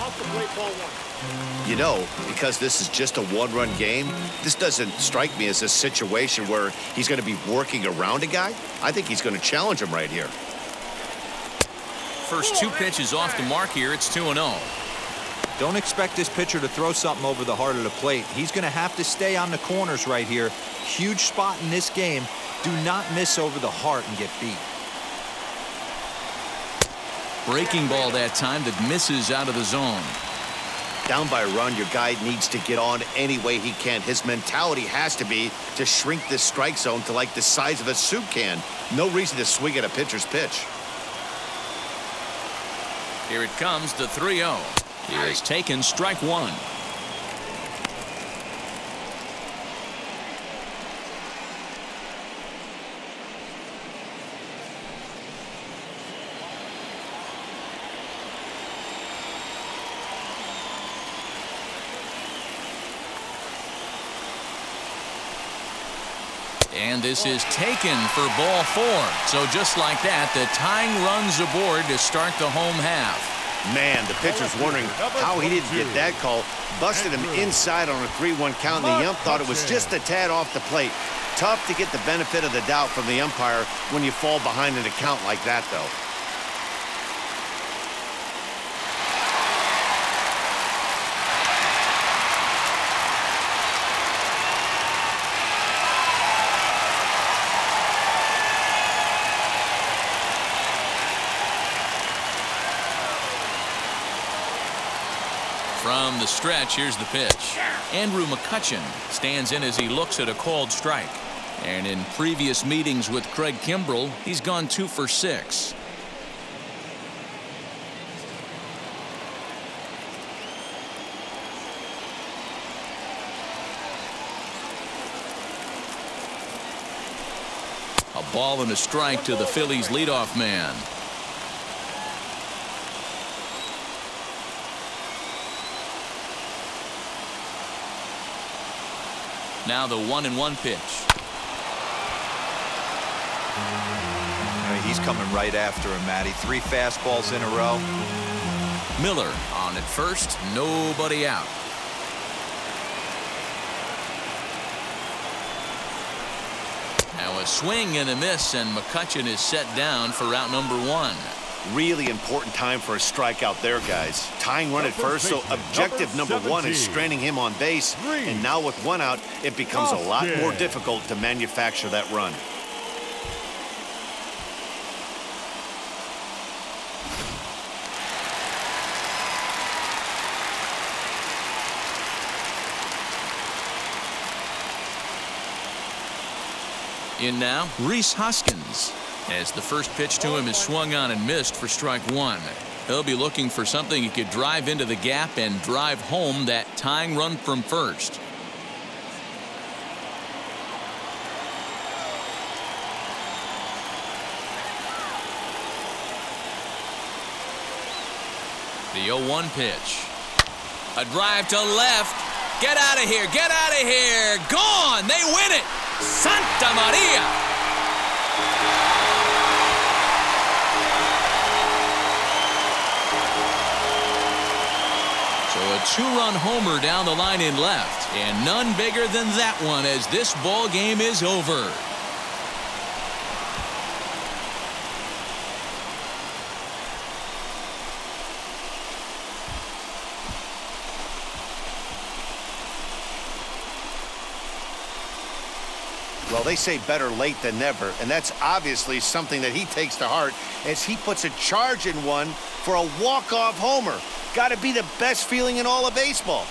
Off the plate, ball 1. You know, because this is just a one-run game, this doesn't strike me as a situation where he's going to be working around a guy. I think he's going to challenge him right here. First 2 pitches off the mark here. It's 2-0. Don't expect this pitcher to throw something over the heart of the plate. He's going to have to stay on the corners right here. Huge spot in this game. Do not miss over the heart and get beat. Breaking ball that time that misses out of the zone. Down by a run, your guy needs to get on any way he can. His mentality has to be to shrink this strike zone to like the size of a soup can. No reason to swing at a pitcher's pitch. Here it comes, the 3-0. He has taken strike 1. And this is taken for ball 4. So just like that, the tying runs aboard to start the home half. Man, the pitcher's wondering how he didn't get that call. Busted him inside on a 3-1 count, and the ump thought it was just a tad off the plate. Tough to get the benefit of the doubt from the umpire when you fall behind in a count like that, though. From the stretch, here's the pitch. Andrew McCutchen stands in as he looks at a called strike. And in previous meetings with Craig Kimbrell, he's gone 2 for 6. A ball and a strike to the Phillies leadoff man. Now the 1-1 pitch. He's coming right after him, Matty. 3 fastballs in a row. Miller on at first, nobody out. Now a swing and a miss, and McCutchen is set down for out number 1. Really important time for a strikeout there, guys. Tying run at first, so objective number 1 is stranding him on base. And now with 1 out, it becomes a lot more difficult to manufacture that run. In now, Rhys Hoskins, as the first pitch to him is swung on and missed for strike 1. He'll be looking for something he could drive into the gap and drive home that tying run from first. The 0-1 pitch. A drive to left. Get out of here. Get out of here. Gone. They win it. Santa Maria. two-run homer down the line in left. And none bigger than that one as this ball game is over. Well, they say better late than never, and that's obviously something that he takes to heart as he puts a charge in one for a walk-off homer. Got to be the best feeling in all of baseball.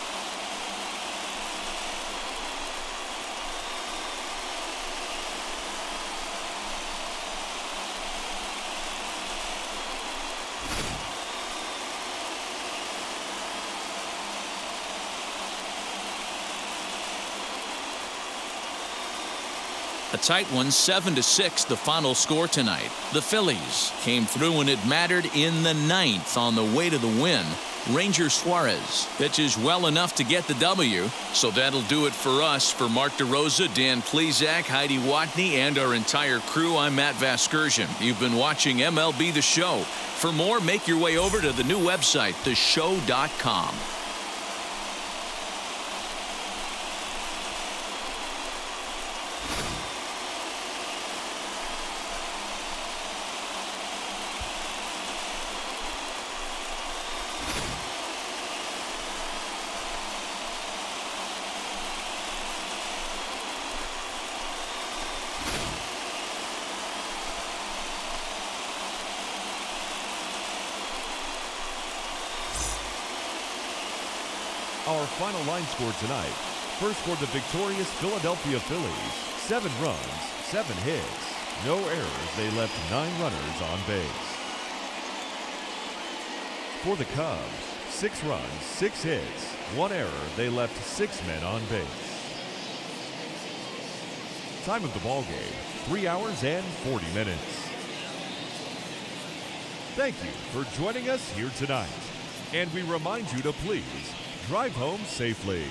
A tight one, 7-6, the final score tonight. The Phillies came through when it mattered in the ninth on the way to the win. Ranger Suarez pitches well enough to get the W. So that'll do it for us. For Mark DeRosa, Dan Plezak, Heidi Watney, and our entire crew, I'm Matt Vasgersian. You've been watching MLB The Show. For more, make your way over to the new website, theshow.com. Our final line score tonight. First for the victorious Philadelphia Phillies, 7 runs, 7 hits, no errors. They left 9 runners on base. For the Cubs, 6 runs, 6 hits, 1 error. They left 6 men on base. Time of the ball game, 3 hours and 40 minutes. Thank you for joining us here tonight. And we remind you to please drive home safely.